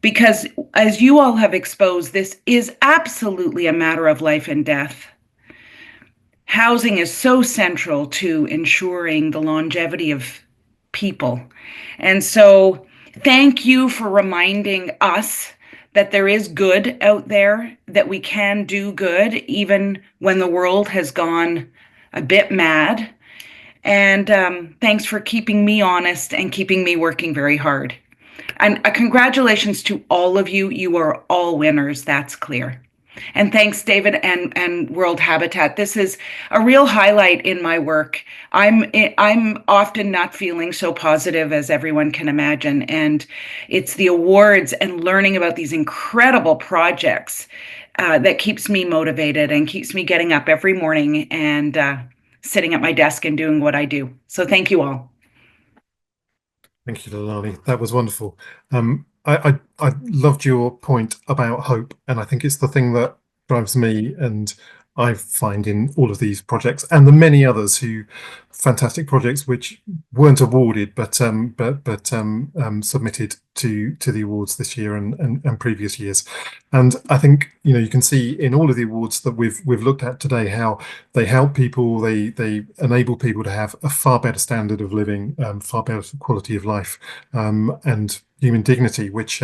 Because as you all have exposed, this is absolutely a matter of life and death. Housing is so central to ensuring the longevity of people. And so thank you for reminding us that there is good out there, that we can do good even when the world has gone a bit mad. And thanks for keeping me honest and keeping me working very hard. And congratulations to all of you. You are all winners, that's clear. And thanks, David and World Habitat. This is a real highlight in my work. I'm often not feeling so positive as everyone can imagine. And it's the awards and learning about these incredible projects that keeps me motivated and keeps me getting up every morning and sitting at my desk and doing what I do. So thank you all. Thank you, Leilani. That was wonderful. I loved your point about hope, and I think it's the thing that drives me, and I find in all of these projects and the many others fantastic projects which weren't awarded but submitted to the awards this year and previous years. And I think you can see in all of the awards that we've looked at today how they help people, they enable people to have a far better standard of living, far better quality of life, and human dignity, which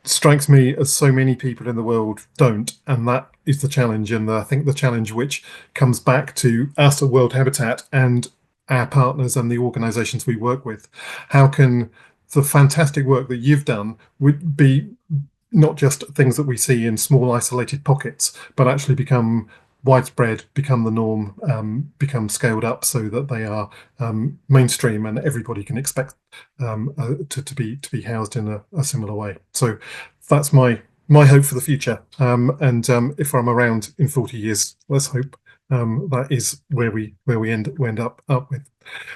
strikes me as so many people in the world don't, and that is the challenge. And I think the challenge which comes back to us at World Habitat and our partners and the organizations we work with. How can the fantastic work that you've done would be not just things that we see in small isolated pockets, but actually become widespread, become the norm, become scaled up so that they are mainstream and everybody can expect to be housed in a similar way. So that's my hope for the future. And if I'm around in 40 years, let's hope that is where we end up with.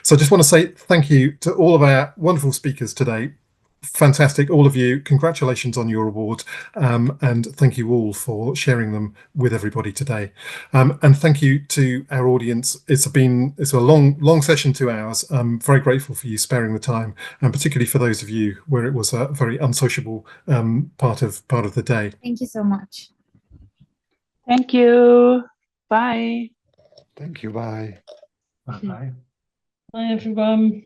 So I just want to say thank you to all of our wonderful speakers today. Fantastic, all of you. Congratulations on your award, and thank you all for sharing them with everybody today. And thank you to our audience. It's a long session, 2 hours. I'm very grateful for you sparing the time, and particularly for those of you where it was a very unsociable part of the day. Thank you so much. Thank you. Bye. Thank you. Bye. Bye. Bye, everyone.